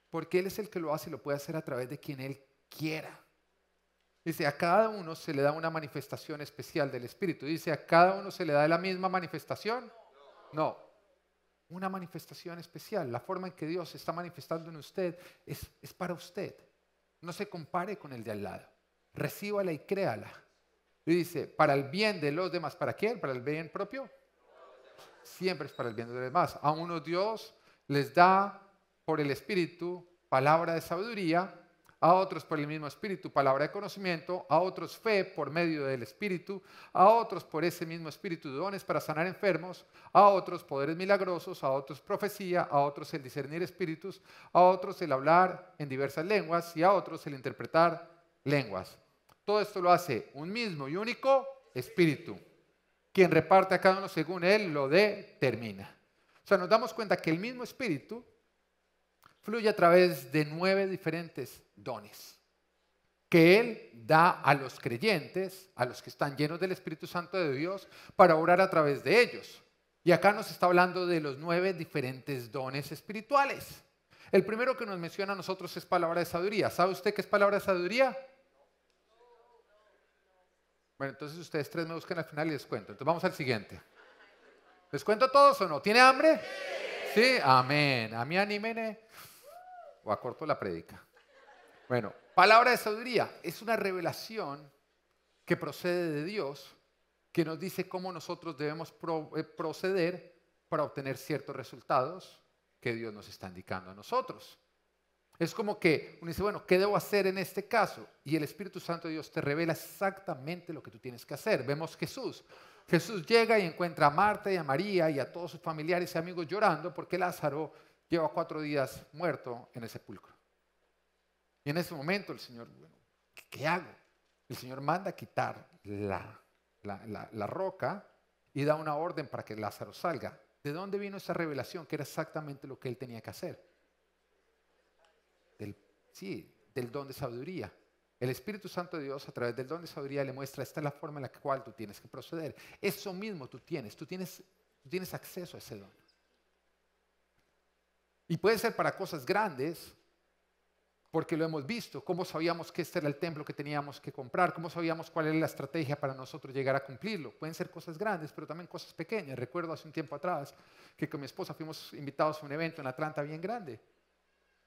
Porque Él es el que lo hace y lo puede hacer a través de quien Él quiera. Dice, a cada uno se le da una manifestación especial del Espíritu. Dice, ¿a cada uno se le da la misma manifestación? No. Una manifestación especial. La forma en que Dios se está manifestando en usted es para usted. No se compare con el de al lado. Recíbala y créala. Y dice, para el bien de los demás. ¿Para quién? ¿Para el bien propio? Siempre es para el bien de los demás. A unos Dios les da por el Espíritu palabra de sabiduría, a otros por el mismo Espíritu palabra de conocimiento, a otros fe por medio del Espíritu, a otros por ese mismo Espíritu dones para sanar enfermos, a otros poderes milagrosos, a otros profecía, a otros el discernir espíritus, a otros el hablar en diversas lenguas y a otros el interpretar lenguas. Todo esto lo hace un mismo y único Espíritu, quien reparte a cada uno según Él lo determina. O sea, nos damos cuenta que el mismo Espíritu fluye a través de 9 diferentes dones que Él da a los creyentes, a los que están llenos del Espíritu Santo de Dios, para orar a través de ellos. Y acá nos está hablando de los 9 diferentes dones espirituales. El primero que nos menciona a nosotros es palabra de sabiduría. ¿Sabe usted qué es palabra de sabiduría? Bueno, entonces ustedes 3 me buscan al final y les cuento. Entonces vamos al siguiente. ¿Les cuento todos o no? ¿Tiene hambre? Sí, amén. A mí anímene o acorto la prédica. Bueno, palabra de sabiduría es una revelación que procede de Dios, que nos dice cómo nosotros debemos proceder para obtener ciertos resultados que Dios nos está indicando a nosotros. Es como que uno dice, bueno, ¿qué debo hacer en este caso? Y el Espíritu Santo de Dios te revela exactamente lo que tú tienes que hacer. Vemos Jesús Jesús llega y encuentra a Marta y a María y a todos sus familiares y amigos llorando porque Lázaro lleva 4 días muerto en el sepulcro. Y en ese momento el Señor, bueno, ¿qué hago? El Señor manda quitar la roca y da una orden para que Lázaro salga. ¿De dónde vino esa revelación? Que era exactamente lo que él tenía que hacer. Del don de sabiduría. El Espíritu Santo de Dios a través del don de sabiduría le muestra, esta es la forma en la cual tú tienes que proceder. Eso mismo tú tienes acceso a ese don. Y puede ser para cosas grandes, porque lo hemos visto, cómo sabíamos que este era el templo que teníamos que comprar, cómo sabíamos cuál era la estrategia para nosotros llegar a cumplirlo. Pueden ser cosas grandes, pero también cosas pequeñas. Recuerdo hace un tiempo atrás que con mi esposa fuimos invitados a un evento en Atlanta bien grande.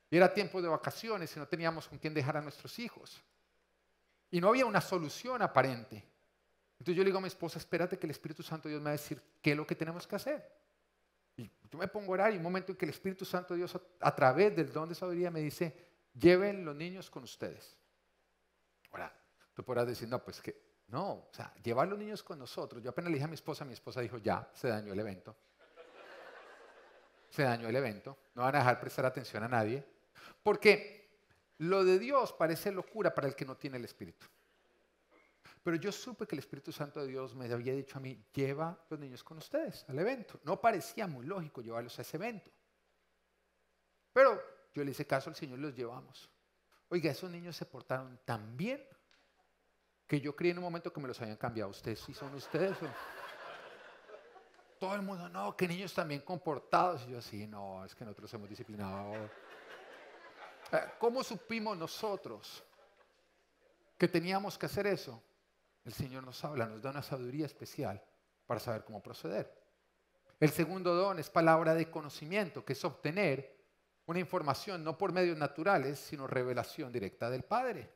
Y era tiempo de vacaciones y no teníamos con quién dejar a nuestros hijos. Y no había una solución aparente. Entonces yo le digo a mi esposa, espérate que el Espíritu Santo de Dios me va a decir qué es lo que tenemos que hacer. Y yo me pongo a orar y un momento en que el Espíritu Santo de Dios a través del don de sabiduría me dice, lleven los niños con ustedes. Ahora, tú podrás decir, no, pues que no, o sea, llevar los niños con nosotros. Yo apenas le dije a mi esposa dijo, ya, se dañó el evento. Se dañó el evento, no van a dejar prestar atención a nadie. Porque lo de Dios parece locura para el que no tiene el Espíritu. Pero yo supe que el Espíritu Santo de Dios me había dicho a mí, lleva los niños con ustedes al evento. No parecía muy lógico llevarlos a ese evento. Pero yo le hice caso al Señor y los llevamos. Oiga, esos niños se portaron tan bien que yo creí en un momento que me los habían cambiado. ¿Ustedes sí son ustedes? Todo el mundo, no, que niños también comportados. Y yo, sí, no, es que nosotros hemos disciplinado. ¿Cómo supimos nosotros que teníamos que hacer eso? El Señor nos habla, nos da una sabiduría especial para saber cómo proceder. El segundo don es palabra de conocimiento, que es obtener una información no por medios naturales, sino revelación directa del Padre.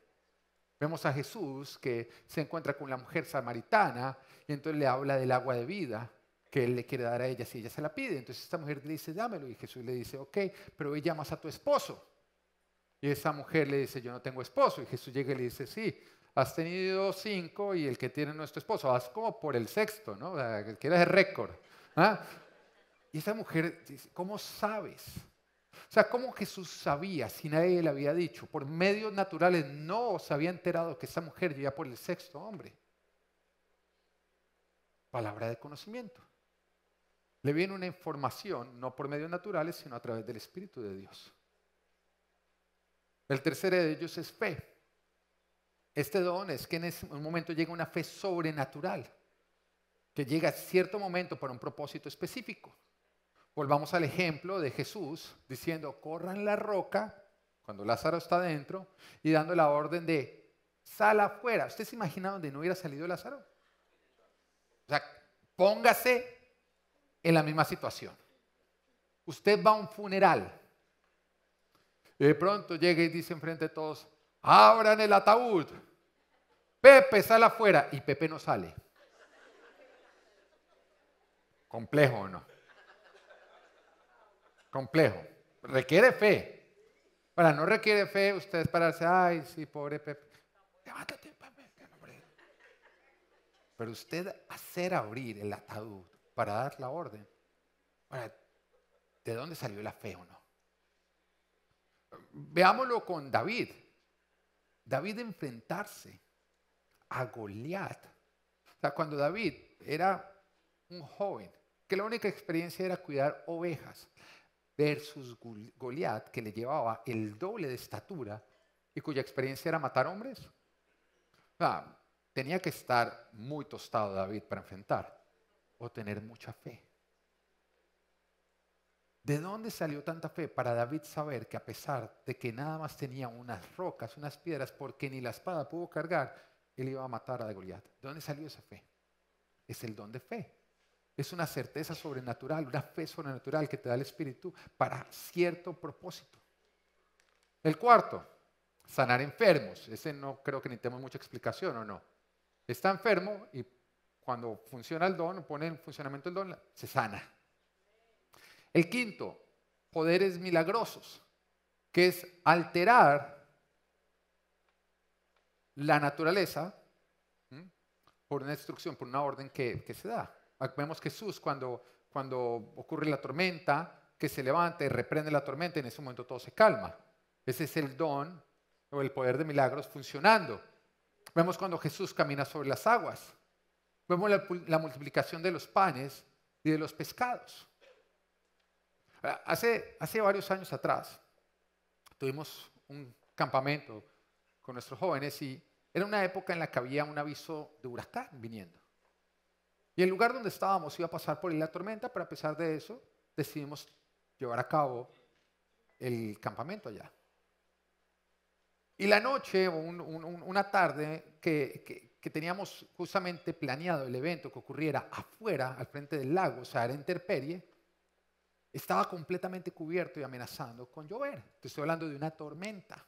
Vemos a Jesús que se encuentra con la mujer samaritana y entonces le habla del agua de vida que Él le quiere dar a ella si ella se la pide. Entonces esta mujer le dice, dámelo. Y Jesús le dice, ok, pero hoy llamas a tu esposo. Y esa mujer le dice, yo no tengo esposo. Y Jesús llega y le dice, sí, has tenido 5 y el que tiene no es tu esposo. Vas como por el 6º, ¿no? O sea, que quieres el récord. ¿Ah? Y esa mujer dice, ¿cómo sabes? O sea, ¿cómo Jesús sabía si nadie le había dicho? Por medios naturales no se había enterado que esa mujer vivía por el 6º hombre. Palabra de conocimiento. Le viene una información no por medios naturales, sino a través del Espíritu de Dios. El tercero de ellos es fe. Este don es que en ese momento llega una fe sobrenatural, que llega a cierto momento para un propósito específico. Volvamos al ejemplo de Jesús diciendo, corran la roca, cuando Lázaro está dentro, y dando la orden de, sal afuera. ¿Usted se imagina donde no hubiera salido Lázaro? O sea, póngase en la misma situación. Usted va a un funeral. Y de pronto llega y dice enfrente de todos, abran el ataúd. Pepe, sale afuera. Y Pepe no sale. ¿Complejo o no? Complejo. Requiere fe. Para no requiere fe, ustedes pararse, ay, sí, pobre Pepe. Levántate, Pepe. Pero usted hacer abrir el ataúd para dar la orden. Ahora, ¿de dónde salió la fe o no? Veámoslo con David. David enfrentarse a Goliat. O sea, cuando David era un joven, que la única experiencia era cuidar ovejas, versus Goliat, que le llevaba el doble de estatura y cuya experiencia era matar hombres. O sea, tenía que estar muy tostado David para enfrentar o tener mucha fe. ¿De dónde salió tanta fe para David saber que a pesar de que nada más tenía unas rocas, unas piedras, porque ni la espada pudo cargar, él iba a matar a Goliat? ¿De dónde salió esa fe? Es el don de fe. Es una certeza sobrenatural, una fe sobrenatural que te da el Espíritu para cierto propósito. El cuarto, sanar enfermos. Ese no creo que necesitemos mucha explicación, ¿o no? Está enfermo y cuando funciona el don, pone en funcionamiento el don, se sana. El quinto, poderes milagrosos, que es alterar la naturaleza por una instrucción, por una orden que se da. Vemos Jesús cuando ocurre la tormenta, que se levanta y reprende la tormenta y en ese momento todo se calma. Ese es el don o el poder de milagros funcionando. Vemos cuando Jesús camina sobre las aguas. Vemos la multiplicación de los panes y de los pescados. Hace varios años atrás tuvimos un campamento con nuestros jóvenes y era una época en la que había un aviso de huracán viniendo. Y el lugar donde estábamos iba a pasar por la tormenta, pero a pesar de eso decidimos llevar a cabo el campamento allá. Y la noche, una tarde que teníamos justamente planeado el evento que ocurriera afuera, al frente del lago, o sea, era intemperie, estaba completamente cubierto y amenazando con llover. Te estoy hablando de una tormenta.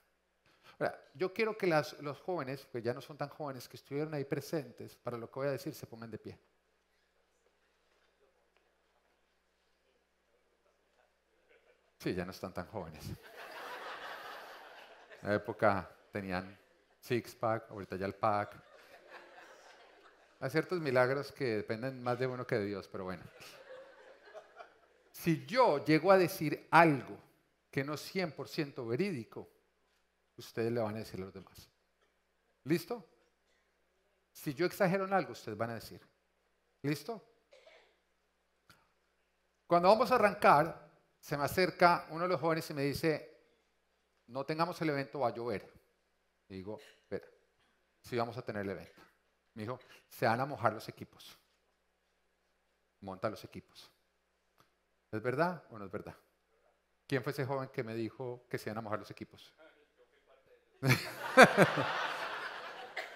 Ahora, yo quiero que los jóvenes, que ya no son tan jóvenes, que estuvieron ahí presentes, para lo que voy a decir, se pongan de pie. Sí, ya no están tan jóvenes. En la época tenían six-pack, ahorita ya el pack. Hay ciertos milagros que dependen más de uno que de Dios, pero bueno. Si yo llego a decir algo que no es 100% verídico, ustedes le van a decir a los demás. ¿Listo? Si yo exagero en algo, ustedes van a decir. ¿Listo? Cuando vamos a arrancar, se me acerca uno de los jóvenes y me dice, no tengamos el evento, va a llover. Y digo, espera, sí vamos a tener el evento. Me dijo, se van a mojar los equipos. Monta los equipos. ¿Es verdad o no es verdad? ¿Quién fue ese joven que me dijo que se iban a mojar los equipos?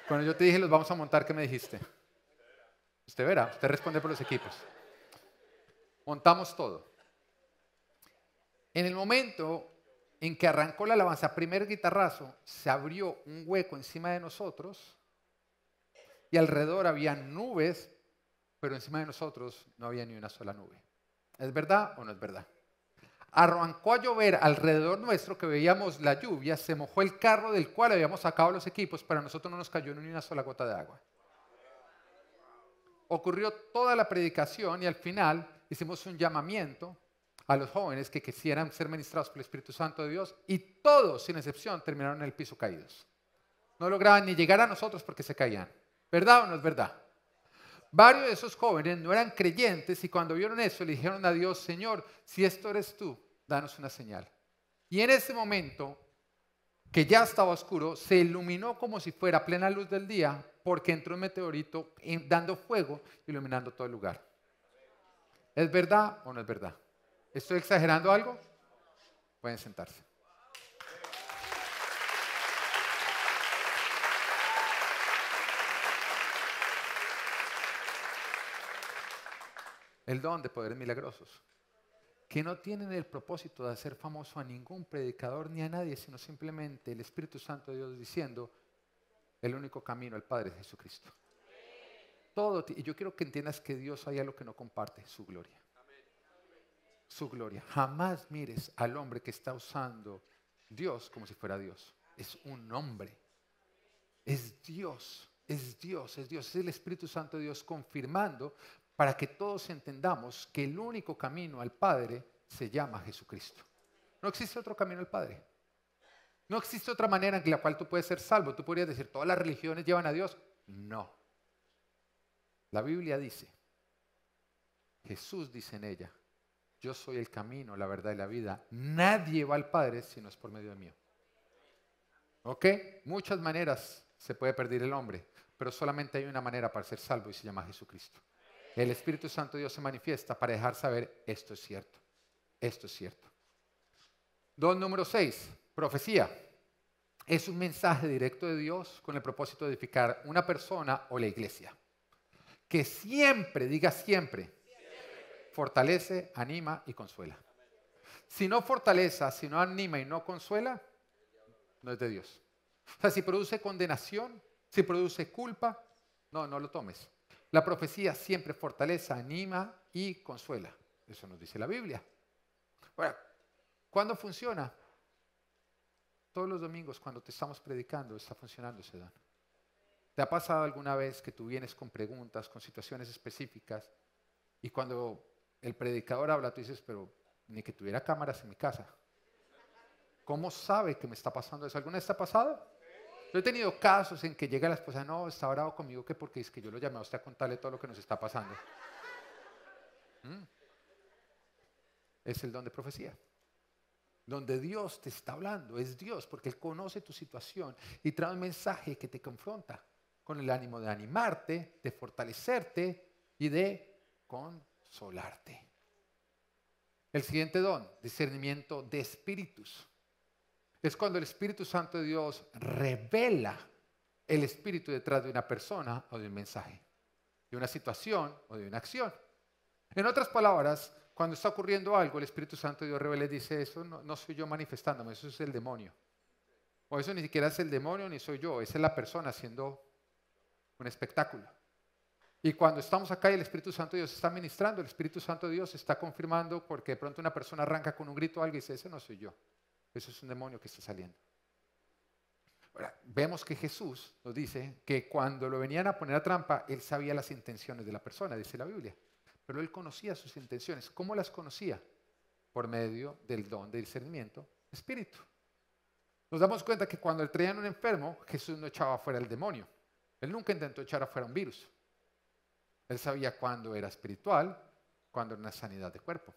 Cuando yo te dije los vamos a montar, ¿qué me dijiste? Usted verá, usted responde por los equipos. Montamos todo. En el momento en que arrancó la alabanza, primer guitarrazo, se abrió un hueco encima de nosotros y alrededor había nubes, pero encima de nosotros no había ni una sola nube. ¿Es verdad o no es verdad? Arrancó a llover alrededor nuestro, que veíamos la lluvia, se mojó el carro del cual habíamos sacado los equipos, pero a nosotros no nos cayó ni una sola gota de agua. Ocurrió toda la predicación y al final hicimos un llamamiento a los jóvenes que quisieran ser ministrados por el Espíritu Santo de Dios y todos, sin excepción, terminaron en el piso caídos. No lograban ni llegar a nosotros porque se caían. ¿Verdad o no es verdad? Varios de esos jóvenes no eran creyentes y cuando vieron eso le dijeron a Dios, Señor, si esto eres tú, danos una señal. Y en ese momento, que ya estaba oscuro, se iluminó como si fuera plena luz del día porque entró un meteorito dando fuego, iluminando todo el lugar. ¿Es verdad o no es verdad? ¿Estoy exagerando algo? Pueden sentarse. El don de poderes milagrosos, que no tienen el propósito de hacer famoso a ningún predicador ni a nadie, sino simplemente el Espíritu Santo de Dios diciendo, el único camino al Padre es Jesucristo. Todo, y yo quiero que entiendas que Dios hay algo que no comparte, su gloria. Su gloria. Jamás mires al hombre que está usando Dios como si fuera Dios. Es un hombre. Es Dios, es Dios, es Dios. Es el Espíritu Santo de Dios confirmando para que todos entendamos que el único camino al Padre se llama Jesucristo. No existe otro camino al Padre. No existe otra manera en la cual tú puedes ser salvo. Tú podrías decir, todas las religiones llevan a Dios. No. La Biblia dice, Jesús dice en ella, yo soy el camino, la verdad y la vida. Nadie va al Padre si no es por medio de mí. ¿Ok? Muchas maneras se puede perder el hombre, pero solamente hay una manera para ser salvo y se llama Jesucristo. El Espíritu Santo de Dios se manifiesta para dejar saber esto es cierto. Esto es cierto. Don número 6, profecía. Es un mensaje directo de Dios con el propósito de edificar una persona o la iglesia. Que siempre, diga siempre, fortalece, anima y consuela. Si no fortaleza, si no anima y no consuela, no es de Dios. O sea, si produce condenación, si produce culpa, no lo tomes. La profecía siempre fortalece, anima y consuela. Eso nos dice la Biblia. Ahora, ¿cuándo funciona? Todos los domingos cuando te estamos predicando está funcionando ese don. ¿Te ha pasado alguna vez que tú vienes con preguntas, con situaciones específicas, y cuando el predicador habla, tú dices, pero ni que tuviera cámaras en mi casa? ¿Cómo sabe que me está pasando eso? ¿Alguna vez te ha pasado? Yo he tenido casos en que llega la esposa, no, está bravo conmigo que porque es que yo lo llamé a usted a contarle todo lo que nos está pasando. Es el don de profecía. Donde Dios te está hablando, es Dios, porque Él conoce tu situación y trae un mensaje que te confronta con el ánimo de animarte, de fortalecerte y de consolarte. El siguiente don, discernimiento de espíritus. Es cuando el Espíritu Santo de Dios revela el espíritu detrás de una persona o de un mensaje, de una situación o de una acción. En otras palabras, cuando está ocurriendo algo, el Espíritu Santo de Dios revela y dice, eso no soy yo manifestándome, eso es el demonio. O eso ni siquiera es el demonio ni soy yo, esa es la persona haciendo un espectáculo. Y cuando estamos acá y el Espíritu Santo de Dios está ministrando, el Espíritu Santo de Dios está confirmando porque de pronto una persona arranca con un grito o algo y dice, ese no soy yo, eso es un demonio que está saliendo. Ahora, vemos que Jesús nos dice que cuando lo venían a poner a trampa, Él sabía las intenciones de la persona, dice la Biblia. Pero Él conocía sus intenciones. ¿Cómo las conocía? Por medio del don de discernimiento, espíritu. Nos damos cuenta que cuando le traían un enfermo, Jesús no echaba fuera el demonio. Él nunca intentó echar afuera un virus. Él sabía cuándo era espiritual, cuándo era una sanidad de cuerpo.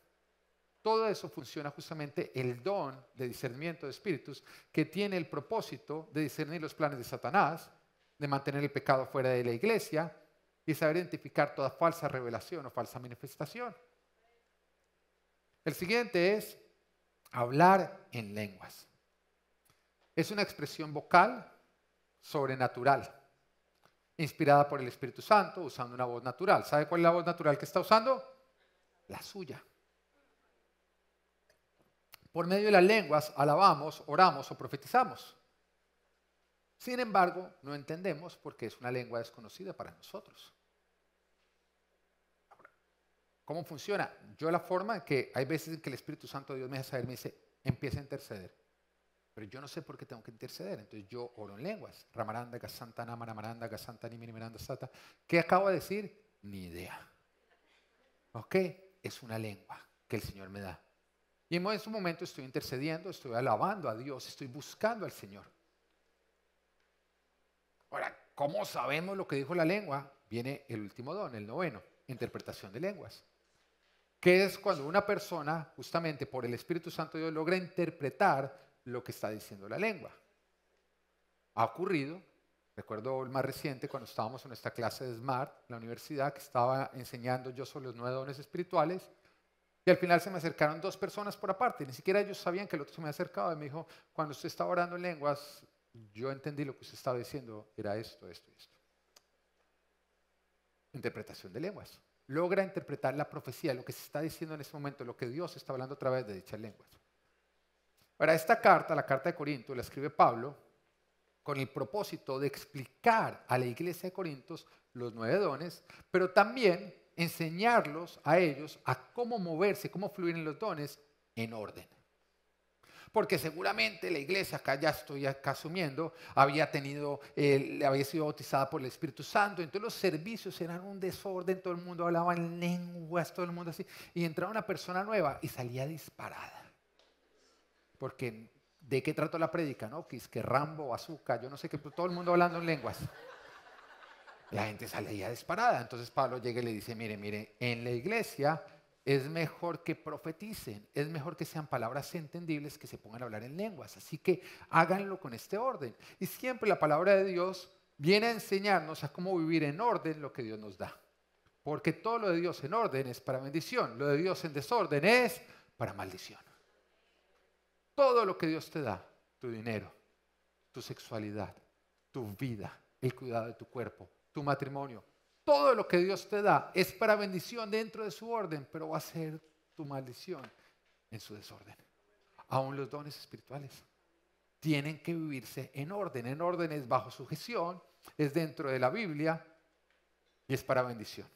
Todo eso funciona justamente el don de discernimiento de espíritus que tiene el propósito de discernir los planes de Satanás, de mantener el pecado fuera de la iglesia y saber identificar toda falsa revelación o falsa manifestación. El siguiente es hablar en lenguas. Es una expresión vocal sobrenatural, inspirada por el Espíritu Santo, usando una voz natural. ¿Sabe cuál es la voz natural que está usando? La suya. Por medio de las lenguas alabamos, oramos o profetizamos. Sin embargo, no entendemos porque es una lengua desconocida para nosotros. ¿Cómo funciona? Yo la forma en que hay veces en que el Espíritu Santo de Dios me deja saber, me dice, empieza a interceder. Pero yo no sé por qué tengo que interceder. Entonces yo oro en lenguas. Ramaranda, gasanta, namaramaranda, gasanta, nimini, miranda, sata. ¿Qué acabo de decir? Ni idea. ¿Ok? Es una lengua que el Señor me da. Y en ese momento estoy intercediendo, estoy alabando a Dios, estoy buscando al Señor. Ahora, ¿cómo sabemos lo que dijo la lengua? Viene el último don, el noveno, interpretación de lenguas. Que es cuando una persona, justamente por el Espíritu Santo de Dios, logra interpretar lo que está diciendo la lengua. Ha ocurrido, recuerdo el más reciente, cuando estábamos en nuestra clase de SMART, en la universidad, que estaba enseñando yo sobre los 9 dones espirituales, y al final se me acercaron 2 personas por aparte, ni siquiera ellos sabían que el otro se me acercaba y me dijo, cuando usted estaba orando en lenguas, yo entendí lo que usted estaba diciendo, era esto, esto y esto. Interpretación de lenguas. Logra interpretar la profecía, lo que se está diciendo en ese momento, lo que Dios está hablando a través de dichas lenguas. Ahora, esta carta, la carta de Corinto, la escribe Pablo con el propósito de explicar a la iglesia de Corintios los 9 dones, pero también enseñarlos a ellos a cómo moverse, cómo fluir en los dones en orden. Porque seguramente la iglesia, acá ya estoy acá asumiendo, había sido bautizada por el Espíritu Santo, entonces los servicios eran un desorden, todo el mundo hablaba en lenguas, todo el mundo así, y entraba una persona nueva y salía disparada. Porque, ¿de qué trató la prédica? ¿No? Que es que Rambo, azúcar, yo no sé qué, todo el mundo hablando en lenguas. La gente salía disparada. Entonces Pablo llega y le dice, mire, en la iglesia es mejor que profeticen, es mejor que sean palabras entendibles que se pongan a hablar en lenguas. Así que háganlo con este orden. Y siempre la palabra de Dios viene a enseñarnos a cómo vivir en orden lo que Dios nos da. Porque todo lo de Dios en orden es para bendición, lo de Dios en desorden es para maldición. Todo lo que Dios te da, tu dinero, tu sexualidad, tu vida, el cuidado de tu cuerpo, tu matrimonio, todo lo que Dios te da es para bendición dentro de su orden, pero va a ser tu maldición en su desorden. Aún los dones espirituales tienen que vivirse en orden. En orden es bajo sujeción, es dentro de la Biblia y es para bendición.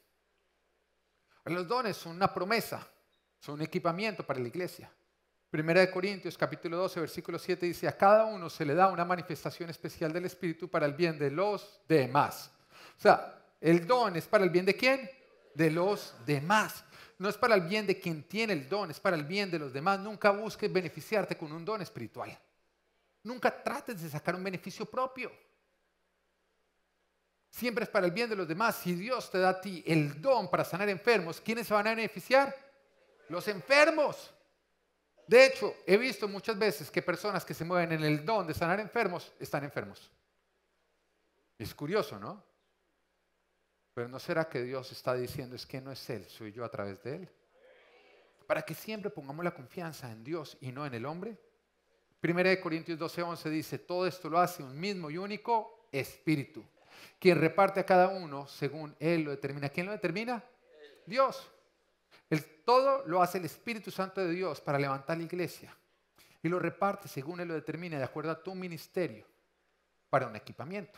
Los dones son una promesa, son un equipamiento para la iglesia. Primera de Corintios, capítulo 12, versículo 7 dice, a cada uno se le da una manifestación especial del Espíritu para el bien de los demás. O sea, el don es para el bien de ¿quién? De los demás. No es para el bien de quien tiene el don, es para el bien de los demás. Nunca busques beneficiarte con un don espiritual. Nunca trates de sacar un beneficio propio. Siempre es para el bien de los demás. Si Dios te da a ti el don para sanar enfermos, ¿quiénes se van a beneficiar? Los enfermos. De hecho, he visto muchas veces que personas que se mueven en el don de sanar enfermos están enfermos. Es curioso, ¿no? Pero ¿no será que Dios está diciendo es que no es Él, soy yo a través de Él? Para que siempre pongamos la confianza en Dios y no en el hombre. Primera de Corintios 12:11 dice, todo esto lo hace un mismo y único Espíritu, quien reparte a cada uno según Él lo determina. ¿Quién lo determina? Dios. Todo lo hace el Espíritu Santo de Dios para levantar la iglesia y lo reparte según Él lo determine de acuerdo a tu ministerio para un equipamiento.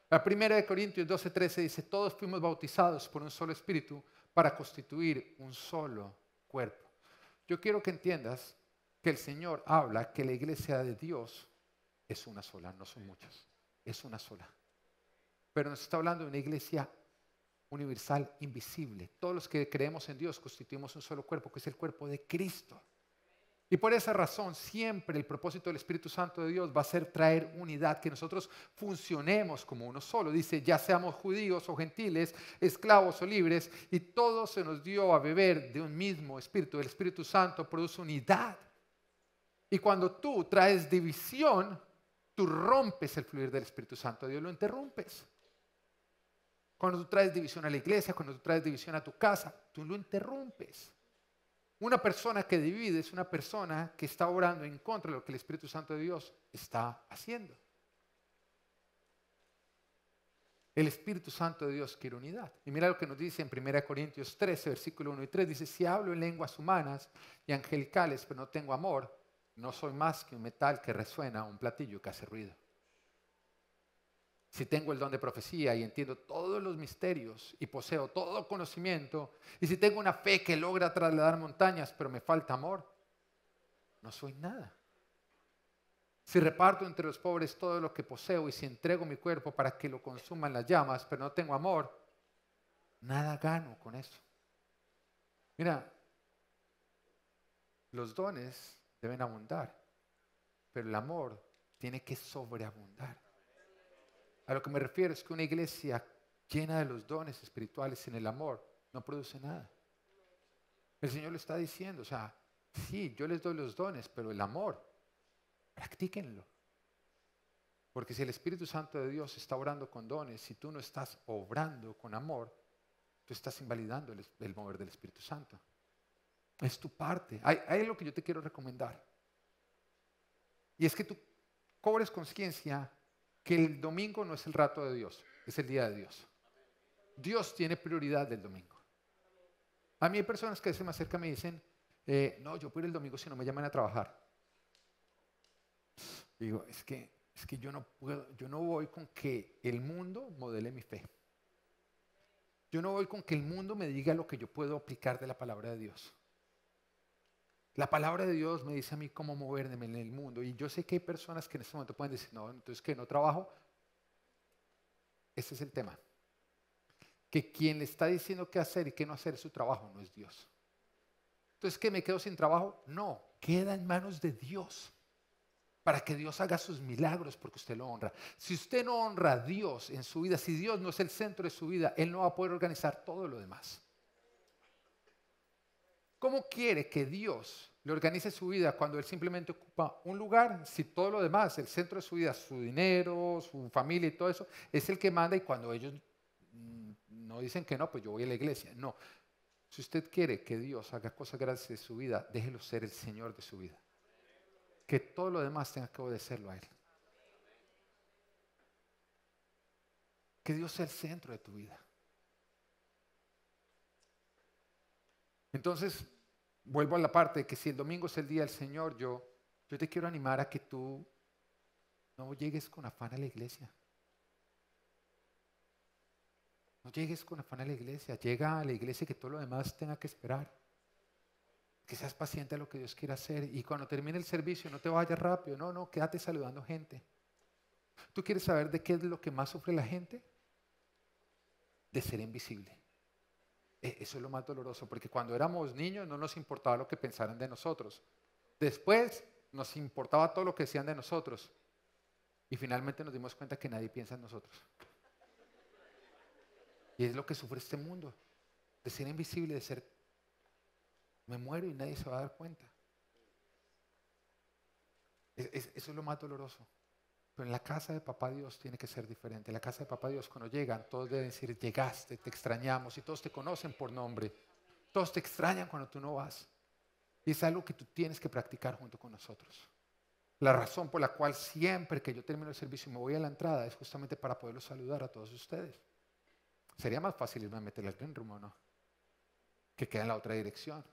La primera de Corintios 12:13 dice, todos fuimos bautizados por un solo Espíritu para constituir un solo cuerpo. Yo quiero que entiendas que el Señor habla que la iglesia de Dios es una sola, no son muchas, es una sola. Pero nos está hablando de una iglesia universal, invisible. Todos los que creemos en Dios constituimos un solo cuerpo, que es el cuerpo de Cristo. Y por esa razón, siempre el propósito del Espíritu Santo de Dios va a ser traer unidad, que nosotros funcionemos como uno solo. Dice, ya seamos judíos o gentiles, esclavos o libres, y todo se nos dio a beber de un mismo Espíritu. El Espíritu Santo produce unidad. Y cuando tú traes división, tú rompes el fluir del Espíritu Santo de Dios, lo interrumpes. Cuando tú traes división a la iglesia, cuando tú traes división a tu casa, tú lo interrumpes. Una persona que divide es una persona que está obrando en contra de lo que el Espíritu Santo de Dios está haciendo. El Espíritu Santo de Dios quiere unidad. Y mira lo que nos dice en 1 Corintios 13, versículo 1 y 3. Dice, si hablo en lenguas humanas y angelicales, pero no tengo amor, no soy más que un metal que resuena, un platillo que hace ruido. Si tengo el don de profecía y entiendo todos los misterios y poseo todo conocimiento, y si tengo una fe que logra trasladar montañas, pero me falta amor, no soy nada. Si reparto entre los pobres todo lo que poseo y si entrego mi cuerpo para que lo consuman las llamas, pero no tengo amor, nada gano con eso. Mira, los dones deben abundar, pero el amor tiene que sobreabundar. A lo que me refiero es que una iglesia llena de los dones espirituales sin el amor no produce nada. El Señor lo está diciendo, o sea, sí, yo les doy los dones, pero el amor, practíquenlo. Porque si el Espíritu Santo de Dios está obrando con dones, si tú no estás obrando con amor, tú estás invalidando el mover del Espíritu Santo. Es tu parte. Hay algo que yo te quiero recomendar. Y es que tú cobres conciencia que el domingo no es el rato de Dios, es el día de Dios. Dios tiene prioridad del domingo. A mí hay personas que se me acercan y me dicen, no, yo puedo ir el domingo si no me llaman a trabajar. Y digo, es que yo no puedo, yo no voy con que el mundo modele mi fe. Yo no voy con que el mundo me diga lo que yo puedo aplicar de la palabra de Dios. La palabra de Dios me dice a mí cómo moverme en el mundo. Y yo sé que hay personas que en este momento pueden decir, no, entonces que no trabajo. Ese es el tema. Que quien le está diciendo qué hacer y qué no hacer es su trabajo, no es Dios. Entonces, ¿qué me quedo sin trabajo? No, queda en manos de Dios. Para que Dios haga sus milagros porque usted lo honra. Si usted no honra a Dios en su vida, si Dios no es el centro de su vida, Él no va a poder organizar todo lo demás. ¿Cómo quiere que Dios le organice su vida cuando Él simplemente ocupa un lugar? Si todo lo demás, el centro de su vida, su dinero, su familia y todo eso, es el que manda y cuando ellos no dicen que no, pues yo voy a la iglesia. No. Si usted quiere que Dios haga cosas grandes de su vida, déjelo ser el Señor de su vida. Que todo lo demás tenga que obedecerlo a Él. Que Dios sea el centro de tu vida. Entonces, vuelvo a la parte de que si el domingo es el día del Señor, yo te quiero animar a que tú no llegues con afán a la iglesia. No llegues con afán a la iglesia. Llega a la iglesia que todo lo demás tenga que esperar. Que seas paciente a lo que Dios quiere hacer. Y cuando termine el servicio, no te vayas rápido. No, no, quédate saludando gente. ¿Tú quieres saber de qué es lo que más sufre la gente? De ser invisible. Eso es lo más doloroso, porque cuando éramos niños no nos importaba lo que pensaran de nosotros. Después nos importaba todo lo que decían de nosotros. Y finalmente nos dimos cuenta que nadie piensa en nosotros. Y es lo que sufre este mundo. De ser invisible, de ser... Me muero y nadie se va a dar cuenta. Eso es lo más doloroso. Pero en la casa de Papá Dios tiene que ser diferente. En la casa de Papá Dios, cuando llegan, todos deben decir, llegaste, te extrañamos. Y todos te conocen por nombre. Todos te extrañan cuando tú no vas. Y es algo que tú tienes que practicar junto con nosotros. La razón por la cual siempre que yo termino el servicio y me voy a la entrada es justamente para poderlos saludar a todos ustedes. Sería más fácil irme a meterle al green room, ¿o no? Que queda en la otra dirección.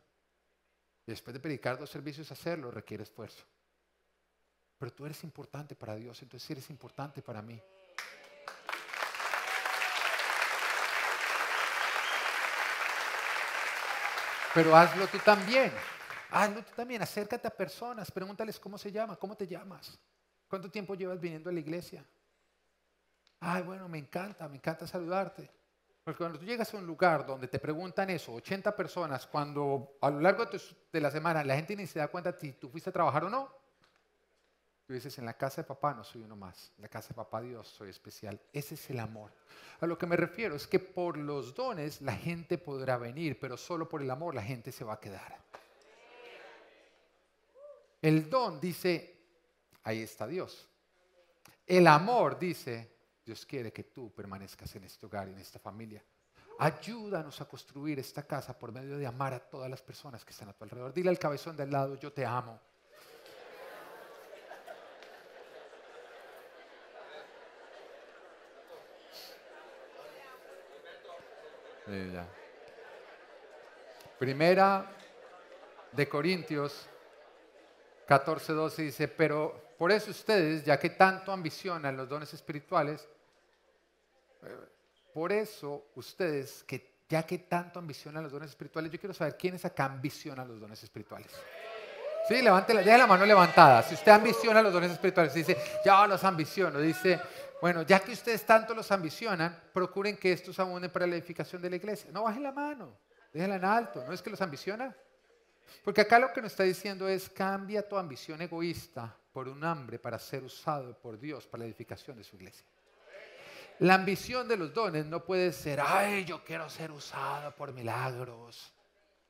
Y después de predicar 2 servicios, hacerlo requiere esfuerzo. Pero tú eres importante para Dios, entonces eres importante para mí. Pero hazlo tú también. Hazlo tú también. Acércate a personas, pregúntales cómo se llama, cómo te llamas, cuánto tiempo llevas viniendo a la iglesia. Ay, bueno, me encanta saludarte. Porque cuando tú llegas a un lugar donde te preguntan eso, 80 personas, cuando a lo largo de la semana la gente ni se da cuenta si tú fuiste a trabajar o no, tú dices, en la casa de papá no soy uno más, en la casa de papá Dios soy especial. Ese es el amor. A lo que me refiero es que por los dones la gente podrá venir, pero solo por el amor la gente se va a quedar. El don dice, ahí está Dios. El amor dice, Dios quiere que tú permanezcas en este hogar y en esta familia. Ayúdanos a construir esta casa por medio de amar a todas las personas que están a tu alrededor. Dile al cabezón de al lado, yo te amo. Primera de Corintios 14:12 dice, pero por eso ustedes, ya que tanto ambicionan los dones espirituales, por eso ustedes, ya que tanto ambicionan los dones espirituales, yo quiero saber quiénes acá ambicionan los dones espirituales. Sí, deje la mano levantada. Si usted ambiciona los dones espirituales, dice, ya los ambiciono. Dice, bueno, ya que ustedes tanto los ambicionan, procuren que estos abunden para la edificación de la iglesia. No, bajen la mano, déjenla en alto. ¿No es que los ambiciona? Porque acá lo que nos está diciendo es, cambia tu ambición egoísta por un hambre para ser usado por Dios para la edificación de su iglesia. La ambición de los dones no puede ser, ay, yo quiero ser usado por milagros.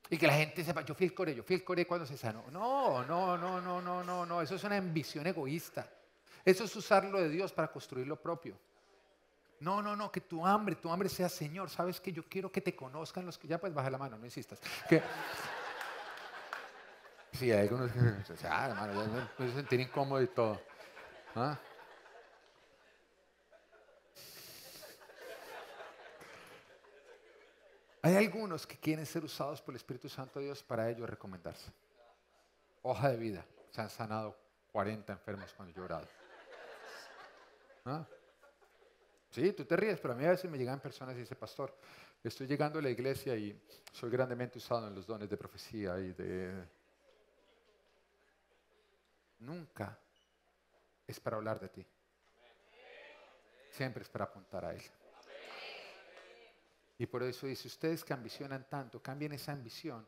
Y que la gente sepa, yo fui el Coré cuando se sanó. No, eso es una ambición egoísta. Eso es usar lo de Dios para construir lo propio. No, que tu hambre sea Señor. ¿Sabes qué? Yo quiero que te conozcan los que... Ya pues baja la mano, no insistas. Sí, hay algunos que... hermano, ya me voy a sentir incómodo y todo. ¿Ah? Hay algunos que quieren ser usados por el Espíritu Santo de Dios para ellos recomendarse. Hoja de vida. Se han sanado 40 enfermos cuando yo he orado. ¿Ah? Sí, tú te ríes, pero a mí a veces me llegan personas y dicen, pastor, estoy llegando a la iglesia y soy grandemente usado en los dones de profecía y de... Nunca es para hablar de ti. Siempre es para apuntar a Él. Y por eso dice, ustedes que ambicionan tanto, cambien esa ambición,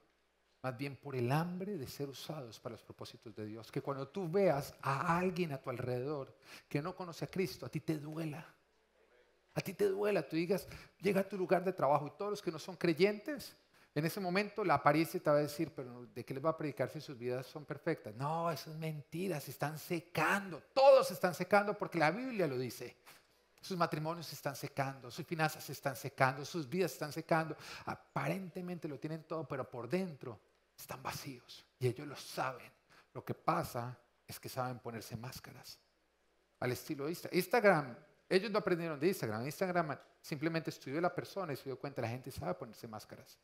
más bien por el hambre de ser usados para los propósitos de Dios. Que cuando tú veas a alguien a tu alrededor que no conoce a Cristo, a ti te duela. A ti te duela, tú digas, llega a tu lugar de trabajo y todos los que no son creyentes, en ese momento la apariencia te va a decir, pero ¿de qué les va a predicar si sus vidas son perfectas? No, eso es mentira, se están secando, todos se están secando porque la Biblia lo dice. Sus matrimonios se están secando, sus finanzas se están secando, sus vidas se están secando. Aparentemente lo tienen todo, pero por dentro están vacíos y ellos lo saben. Lo que pasa es que saben ponerse máscaras al estilo de Instagram. Ellos no aprendieron de Instagram. Instagram simplemente estudió la persona y se dio cuenta que la gente sabe ponerse máscaras.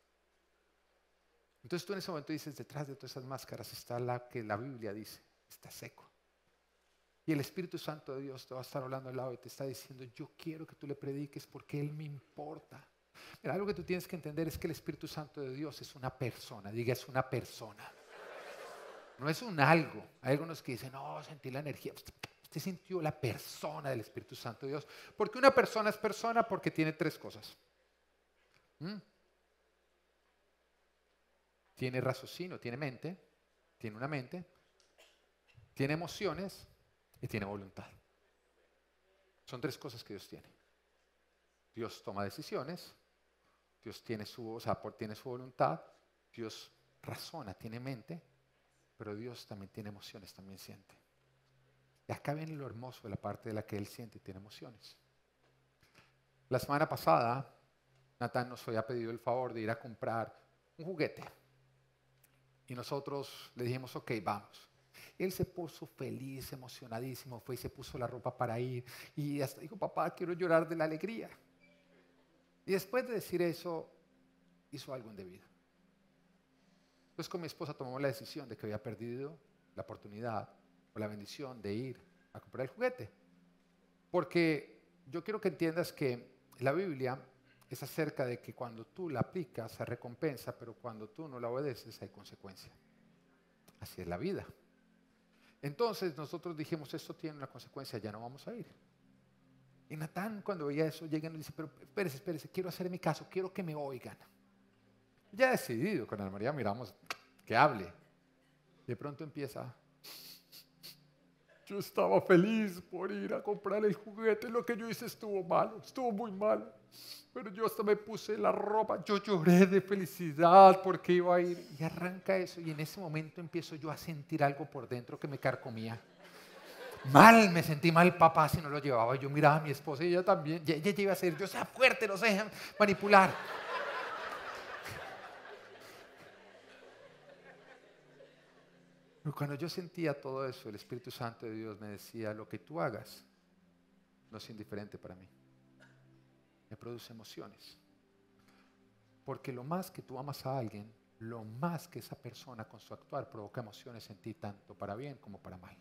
Entonces tú en ese momento dices, detrás de todas esas máscaras está la que la Biblia dice, está seco. Y el Espíritu Santo de Dios te va a estar hablando al lado y te está diciendo, yo quiero que tú le prediques porque Él me importa. Mira, algo que tú tienes que entender es que el Espíritu Santo de Dios es una persona. Diga, es una persona. No es un algo. Hay algunos que dicen, no, sentí la energía. Usted sintió la persona del Espíritu Santo de Dios. Porque una persona es persona porque tiene tres cosas. ¿Mm? Tiene raciocinio, tiene mente, tiene una mente, tiene emociones y tiene voluntad. Son tres cosas que Dios tiene. Dios toma decisiones, Dios tiene tiene su voluntad, Dios razona, tiene mente, pero Dios también tiene emociones, también siente. Y acá viene lo hermoso de la parte de la que Él siente y tiene emociones. La semana pasada, Natán nos había pedido el favor de ir a comprar un juguete. Y nosotros le dijimos, ok, vamos. Él se puso feliz, emocionadísimo, fue y se puso la ropa para ir. Y hasta dijo, papá, quiero llorar de la alegría. Y después de decir eso, hizo algo indebido. Entonces con mi esposa tomamos la decisión de que había perdido la oportunidad o la bendición de ir a comprar el juguete. Porque yo quiero que entiendas que la Biblia es acerca de que cuando tú la aplicas se recompensa, pero cuando tú no la obedeces hay consecuencia. Así es la vida. Entonces nosotros dijimos, esto tiene una consecuencia, ya no vamos a ir. Y Natán cuando veía eso llega y nos dice, pero espérese, quiero hacer mi caso, quiero que me oigan. Ya decidido, con Ana María miramos que hable. De pronto empieza, yo estaba feliz por ir a comprar el juguete, lo que yo hice estuvo malo, estuvo muy malo. Pero yo hasta me puse la ropa, yo lloré de felicidad porque iba a ir. Y arranca eso y en ese momento empiezo yo a sentir algo por dentro que me carcomía. Mal, me sentí mal, papá, si no lo llevaba. Yo miraba a mi esposa y ella también. Y ella iba a decir, Dios sea fuerte, no se dejen manipular. Pero cuando yo sentía todo eso, el Espíritu Santo de Dios me decía, lo que tú hagas no es indiferente para mí. Me produce emociones. Porque lo más que tú amas a alguien, lo más que esa persona con su actuar provoca emociones en ti, tanto para bien como para mal.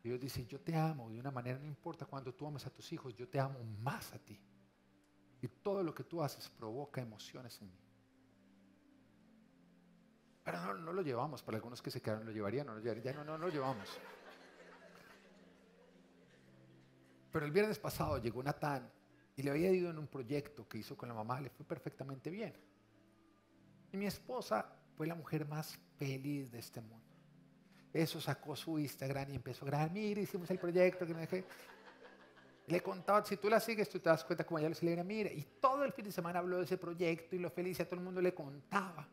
Dios dice, yo te amo de una manera, no importa cuando tú amas a tus hijos, yo te amo más a ti. Y todo lo que tú haces provoca emociones en mí. Pero no lo llevamos, para algunos que se quedaron lo llevarían, no lo llevamos. Pero el viernes pasado llegó Natán y le había ido en un proyecto que hizo con la mamá, le fue perfectamente bien. Y mi esposa fue la mujer más feliz de este mundo. Eso sacó su Instagram y empezó a grabar, mira, hicimos el proyecto, que no dejé. Le contaba, si tú la sigues, tú te das cuenta como ella le alegra, mira. Y todo el fin de semana habló de ese proyecto y lo feliz, a todo el mundo le contaba.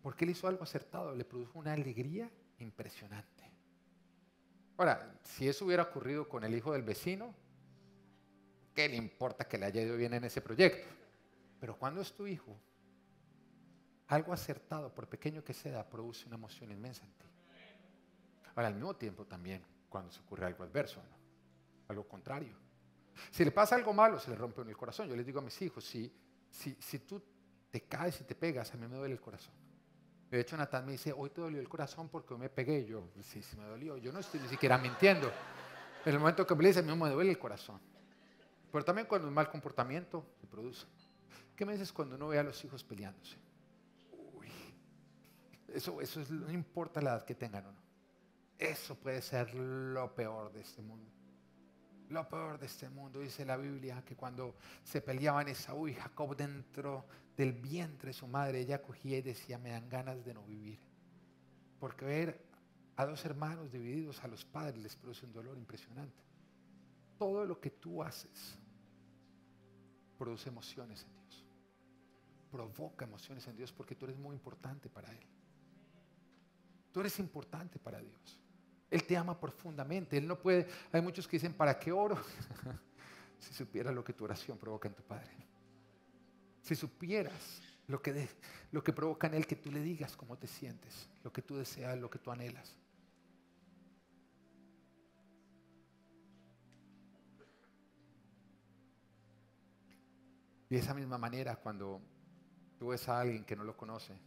Porque él hizo algo acertado, le produjo una alegría impresionante. Ahora, si eso hubiera ocurrido con el hijo del vecino, ¿qué le importa que le haya ido bien en ese proyecto? Pero cuando es tu hijo, algo acertado, por pequeño que sea, produce una emoción inmensa en ti. Ahora, al mismo tiempo también, cuando se ocurre algo adverso, ¿no? Algo contrario. Si le pasa algo malo, se le rompe en el corazón. Yo les digo a mis hijos, si tú te caes y te pegas, a mí me duele el corazón. De hecho, Natán me dice, hoy te dolió el corazón porque hoy me pegué. Yo, sí, me dolió. Yo no estoy ni siquiera mintiendo. En el momento que me dice, a mí me duele el corazón. Pero también cuando un mal comportamiento se produce. ¿Qué me dices cuando uno ve a los hijos peleándose? Uy, eso es, no importa la edad que tengan o no. Eso puede ser lo peor de este mundo. Lo peor de este mundo, dice la Biblia, que cuando se peleaban Esaú y Jacob dentro del vientre de su madre, ella cogía y decía, me dan ganas de no vivir. Porque ver a dos hermanos divididos, a los padres les produce un dolor impresionante. Todo lo que tú haces produce emociones en Dios. Provoca emociones en Dios porque tú eres muy importante para Él. Tú eres importante para Dios. Él te ama profundamente. Él no puede. Hay muchos que dicen, ¿para qué oro? Si supieras lo que tu oración provoca en tu Padre. Si supieras lo que provoca en Él que tú le digas cómo te sientes, lo que tú deseas, lo que tú anhelas. Y de esa misma manera, cuando tú ves a alguien que no lo conoce,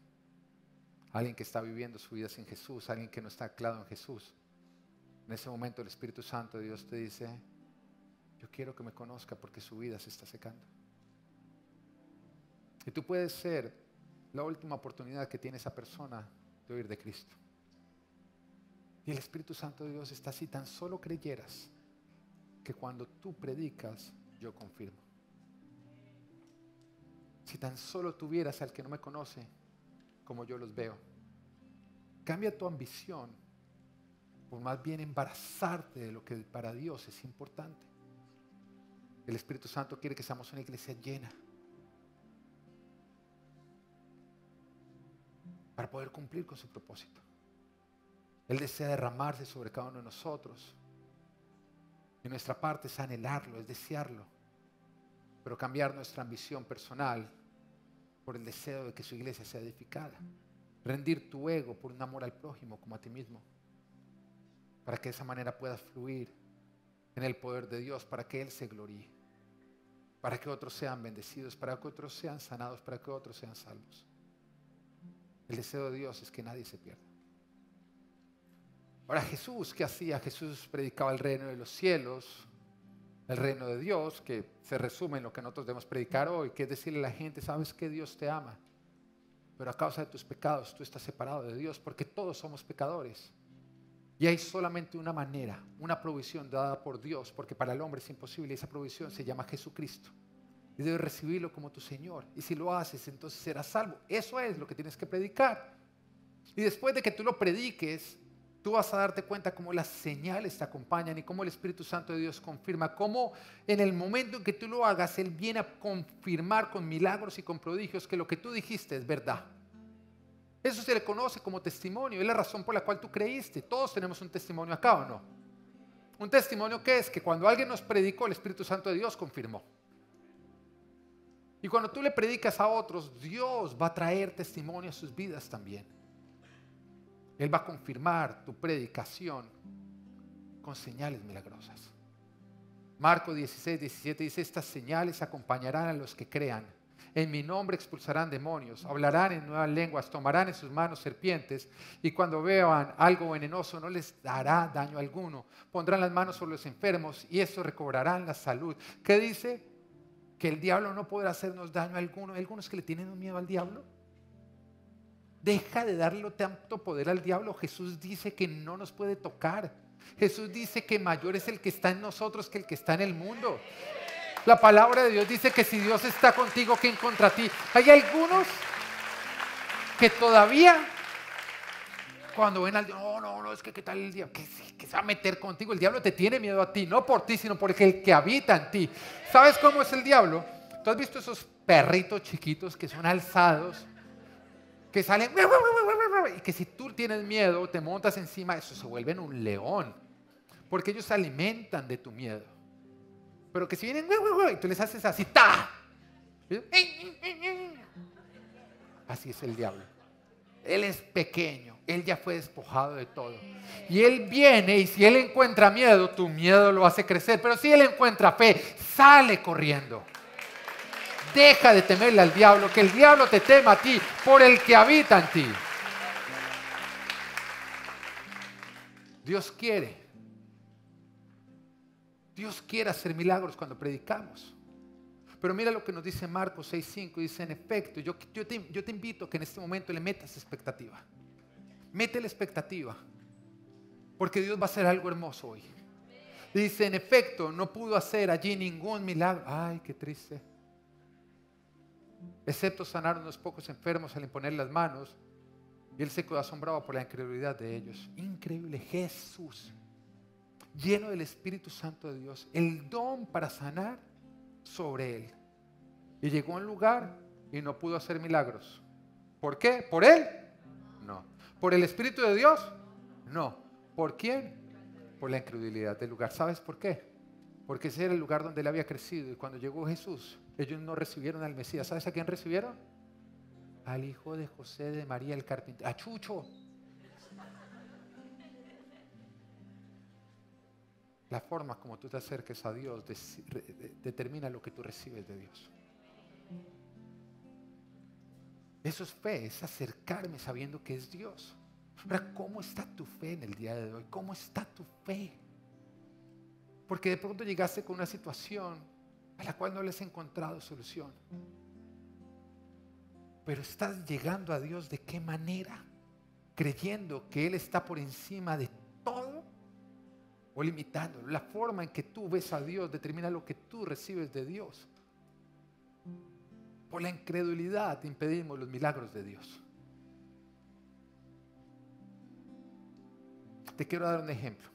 alguien que está viviendo su vida sin Jesús, alguien que no está anclado en Jesús, en ese momento el Espíritu Santo de Dios te dice, yo quiero que me conozca porque su vida se está secando. Y tú puedes ser la última oportunidad que tiene esa persona de oír de Cristo. Y el Espíritu Santo de Dios está así, tan solo creyeras que cuando tú predicas, yo confirmo. Si tan solo tuvieras al que no me conoce como yo los veo. Cambia tu ambición por más bien embarazarte de lo que para Dios es importante. El Espíritu Santo quiere que seamos una iglesia llena para poder cumplir con su propósito. Él desea derramarse sobre cada uno de nosotros. Y nuestra parte es anhelarlo, es desearlo. Pero cambiar nuestra ambición personal por el deseo de que su iglesia sea edificada. Rendir tu ego por un amor al prójimo como a ti mismo. Para que de esa manera puedas fluir en el poder de Dios, para que Él se gloríe. Para que otros sean bendecidos, para que otros sean sanados, para que otros sean salvos. El deseo de Dios es que nadie se pierda. Ahora Jesús, ¿qué hacía? Jesús predicaba el reino de los cielos, el reino de Dios, que se resume en lo que nosotros debemos predicar hoy, que es decirle a la gente, sabes que Dios te ama, pero a causa de tus pecados tú estás separado de Dios, porque todos somos pecadores. Y hay solamente una manera, una provisión dada por Dios, porque para el hombre es imposible, y esa provisión se llama Jesucristo. Y debes recibirlo como tu Señor. Y si lo haces, entonces serás salvo. Eso es lo que tienes que predicar. Y después de que tú lo prediques, tú vas a darte cuenta cómo las señales te acompañan y cómo el Espíritu Santo de Dios confirma, cómo en el momento en que tú lo hagas, Él viene a confirmar con milagros y con prodigios que lo que tú dijiste es verdad. Eso se le conoce como testimonio, es la razón por la cual tú creíste. Todos tenemos un testimonio acá, ¿o no? Un testimonio que es que cuando alguien nos predicó, el Espíritu Santo de Dios confirmó. Y cuando tú le predicas a otros, Dios va a traer testimonio a sus vidas también. Él va a confirmar tu predicación con señales milagrosas. Marcos 16, 17 dice, estas señales acompañarán a los que crean. En mi nombre expulsarán demonios, hablarán en nuevas lenguas, tomarán en sus manos serpientes y cuando vean algo venenoso no les dará daño alguno. Pondrán las manos sobre los enfermos y estos recobrarán la salud. ¿Qué dice? Que el diablo no podrá hacernos daño alguno. ¿Hay algunos que le tienen un miedo al diablo? Deja de darle tanto poder al diablo. Jesús dice que no nos puede tocar. Jesús dice que mayor es el que está en nosotros que el que está en el mundo. La palabra de Dios dice que si Dios está contigo, ¿quién contra ti? Hay algunos que todavía cuando ven al diablo, no, es que qué tal el diablo, que se va a meter contigo. El diablo te tiene miedo a ti, no por ti, sino por el que habita en ti. ¿Sabes cómo es el diablo? ¿Tú has visto esos perritos chiquitos que son alzados? Que salen y que si tú tienes miedo, te montas encima, eso se vuelven un león. Porque ellos se alimentan de tu miedo. Pero que si vienen y tú les haces así, ¡ta! Así es el diablo. Él es pequeño, él ya fue despojado de todo. Y él viene y si él encuentra miedo, tu miedo lo hace crecer. Pero si él encuentra fe, sale corriendo. Deja de temerle al diablo, que el diablo te tema a ti por el que habita en ti. Dios quiere hacer milagros cuando predicamos. Pero mira lo que nos dice Marcos 6:5. Dice, en efecto, yo te invito a que en este momento le metas expectativa. Métele expectativa. Porque Dios va a hacer algo hermoso hoy. Dice, en efecto, no pudo hacer allí ningún milagro. Ay, qué triste. Excepto sanar unos pocos enfermos al imponer las manos. Y él se quedó asombrado por la incredulidad de ellos. Increíble, Jesús, lleno del Espíritu Santo de Dios, el don para sanar sobre él. Y llegó a un lugar y no pudo hacer milagros. ¿Por qué? ¿Por él? No. ¿Por el Espíritu de Dios? No. ¿Por quién? Por la incredulidad del lugar. ¿Sabes por qué? Porque ese era el lugar donde él había crecido. Y cuando llegó Jesús, ellos no recibieron al Mesías. ¿Sabes a quién recibieron? Al hijo de José de María el carpintero. A Chucho. La forma como tú te acerques a Dios determina lo que tú recibes de Dios. Eso es fe, es acercarme sabiendo que es Dios. Ahora, ¿cómo está tu fe en el día de hoy? ¿Cómo está tu fe? Porque de pronto llegaste con una situación a la cual no le has encontrado solución. Pero estás llegando a Dios, ¿de qué manera? creyendo que Él está por encima de todo o limitándolo. La forma en que tú ves a Dios determina lo que tú recibes de Dios. Por la incredulidad impedimos los milagros de Dios. Te quiero dar un ejemplo.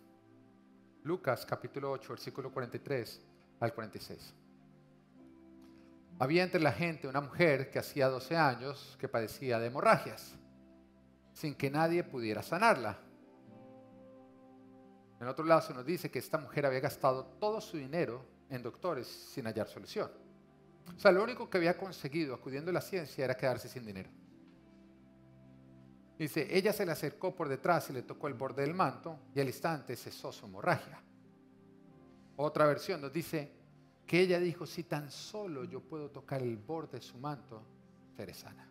Lucas capítulo 8, versículo 43 al 46. Había entre la gente una mujer que hacía 12 años que padecía de hemorragias, sin que nadie pudiera sanarla. En otro lado se nos dice que esta mujer había gastado todo su dinero en doctores sin hallar solución. O sea, lo único que había conseguido acudiendo a la ciencia era quedarse sin dinero. Dice, ella se le acercó por detrás y le tocó el borde del manto y al instante cesó su hemorragia. Otra versión nos dice que ella dijo, si tan solo yo puedo tocar el borde de su manto, seré sana.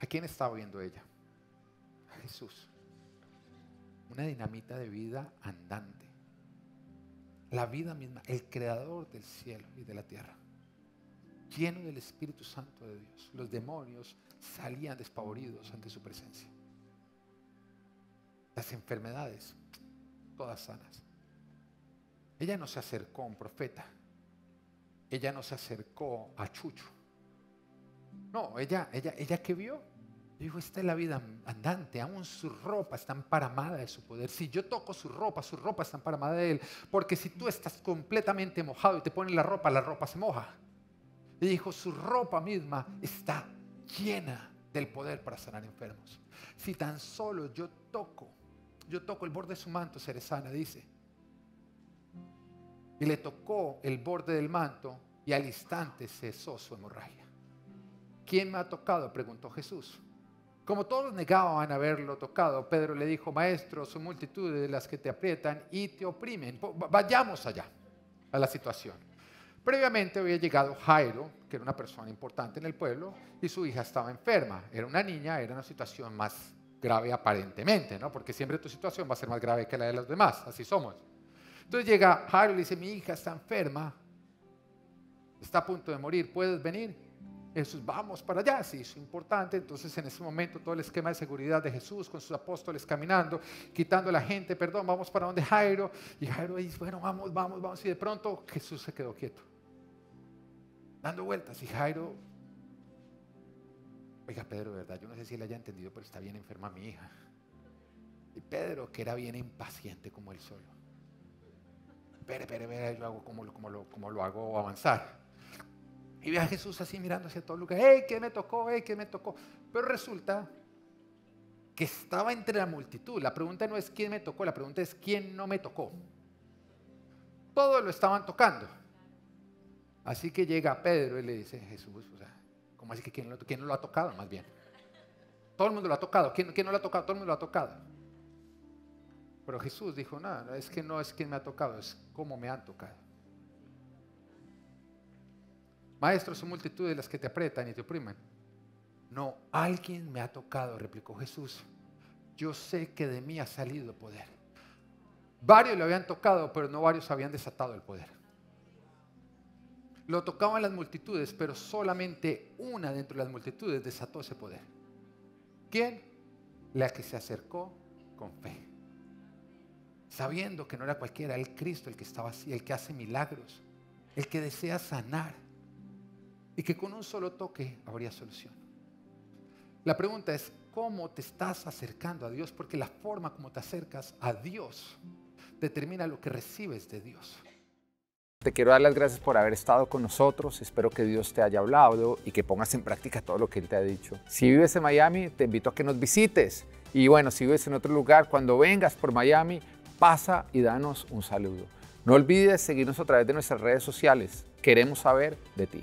¿A quién estaba viendo ella? A Jesús. Una dinamita de vida andante. La vida misma, el creador del cielo y de la tierra. Lleno del Espíritu Santo de Dios. Los demonios salían despavoridos ante su presencia. Las enfermedades, todas sanas. Ella no se acercó a un profeta. Ella no se acercó a Chucho. No, ella ¿qué vio? Dijo, esta es la vida andante, aún su ropa está emparamada de su poder. Si yo toco su ropa está emparamada de Él. Porque si tú estás completamente mojado y te pones la ropa se moja. Y dijo, su ropa misma está llena del poder para sanar enfermos. Si tan solo yo toco el borde de su manto, seré sana, dice. Y le tocó el borde del manto y al instante cesó su hemorragia. ¿Quién me ha tocado?, preguntó Jesús. Como todos negaban haberlo tocado, Pedro le dijo, maestro, son multitudes las que te aprietan y te oprimen. Vayamos allá, a la situación. Previamente había llegado Jairo, que era una persona importante en el pueblo, y su hija estaba enferma. Era una niña, era una situación más grave aparentemente, ¿no? Porque siempre tu situación va a ser más grave que la de los demás, así somos. Entonces llega Jairo y le dice, mi hija está enferma, está a punto de morir, ¿puedes venir? Jesús, vamos para allá, sí, es importante. Entonces en ese momento todo el esquema de seguridad de Jesús con sus apóstoles caminando, quitando a la gente, perdón, vamos para donde Jairo. Y Jairo dice, bueno, vamos. Y de pronto Jesús se quedó quieto, dando vueltas. Y Jairo, oiga Pedro, ¿verdad? Yo no sé si él haya entendido, pero está bien enferma mi hija. Y Pedro, que era bien impaciente como él solo. Espere, yo hago como lo hago avanzar. Y ve a Jesús así mirando hacia todo lugar. ¡Ey, qué me tocó! Pero resulta que estaba entre la multitud. La pregunta no es quién me tocó, la pregunta es quién no me tocó. Todos lo estaban tocando. Así que llega Pedro y le dice, Jesús, o sea, ¿cómo así que quién no lo ha tocado? Más bien. Todo el mundo lo ha tocado. ¿Quién no lo ha tocado? Todo el mundo lo ha tocado. Pero Jesús dijo, no, es que no es quién me ha tocado, es cómo me han tocado. Maestro, son multitudes las que te aprietan y te oprimen. No, alguien me ha tocado, replicó Jesús. Yo sé que de mí ha salido poder. Varios lo habían tocado, pero no varios habían desatado el poder. Lo tocaban las multitudes, pero solamente una dentro de las multitudes desató ese poder. ¿Quién? La que se acercó con fe. Sabiendo que no era cualquiera, el Cristo el que estaba así, el que hace milagros, el que desea sanar. Y que con un solo toque habría solución. La pregunta es, ¿cómo te estás acercando a Dios? Porque la forma como te acercas a Dios determina lo que recibes de Dios. Te quiero dar las gracias por haber estado con nosotros. Espero que Dios te haya hablado y que pongas en práctica todo lo que Él te ha dicho. Si vives en Miami, te invito a que nos visites. Y bueno, si vives en otro lugar, cuando vengas por Miami, pasa y danos un saludo. No olvides seguirnos a través de nuestras redes sociales. Queremos saber de ti.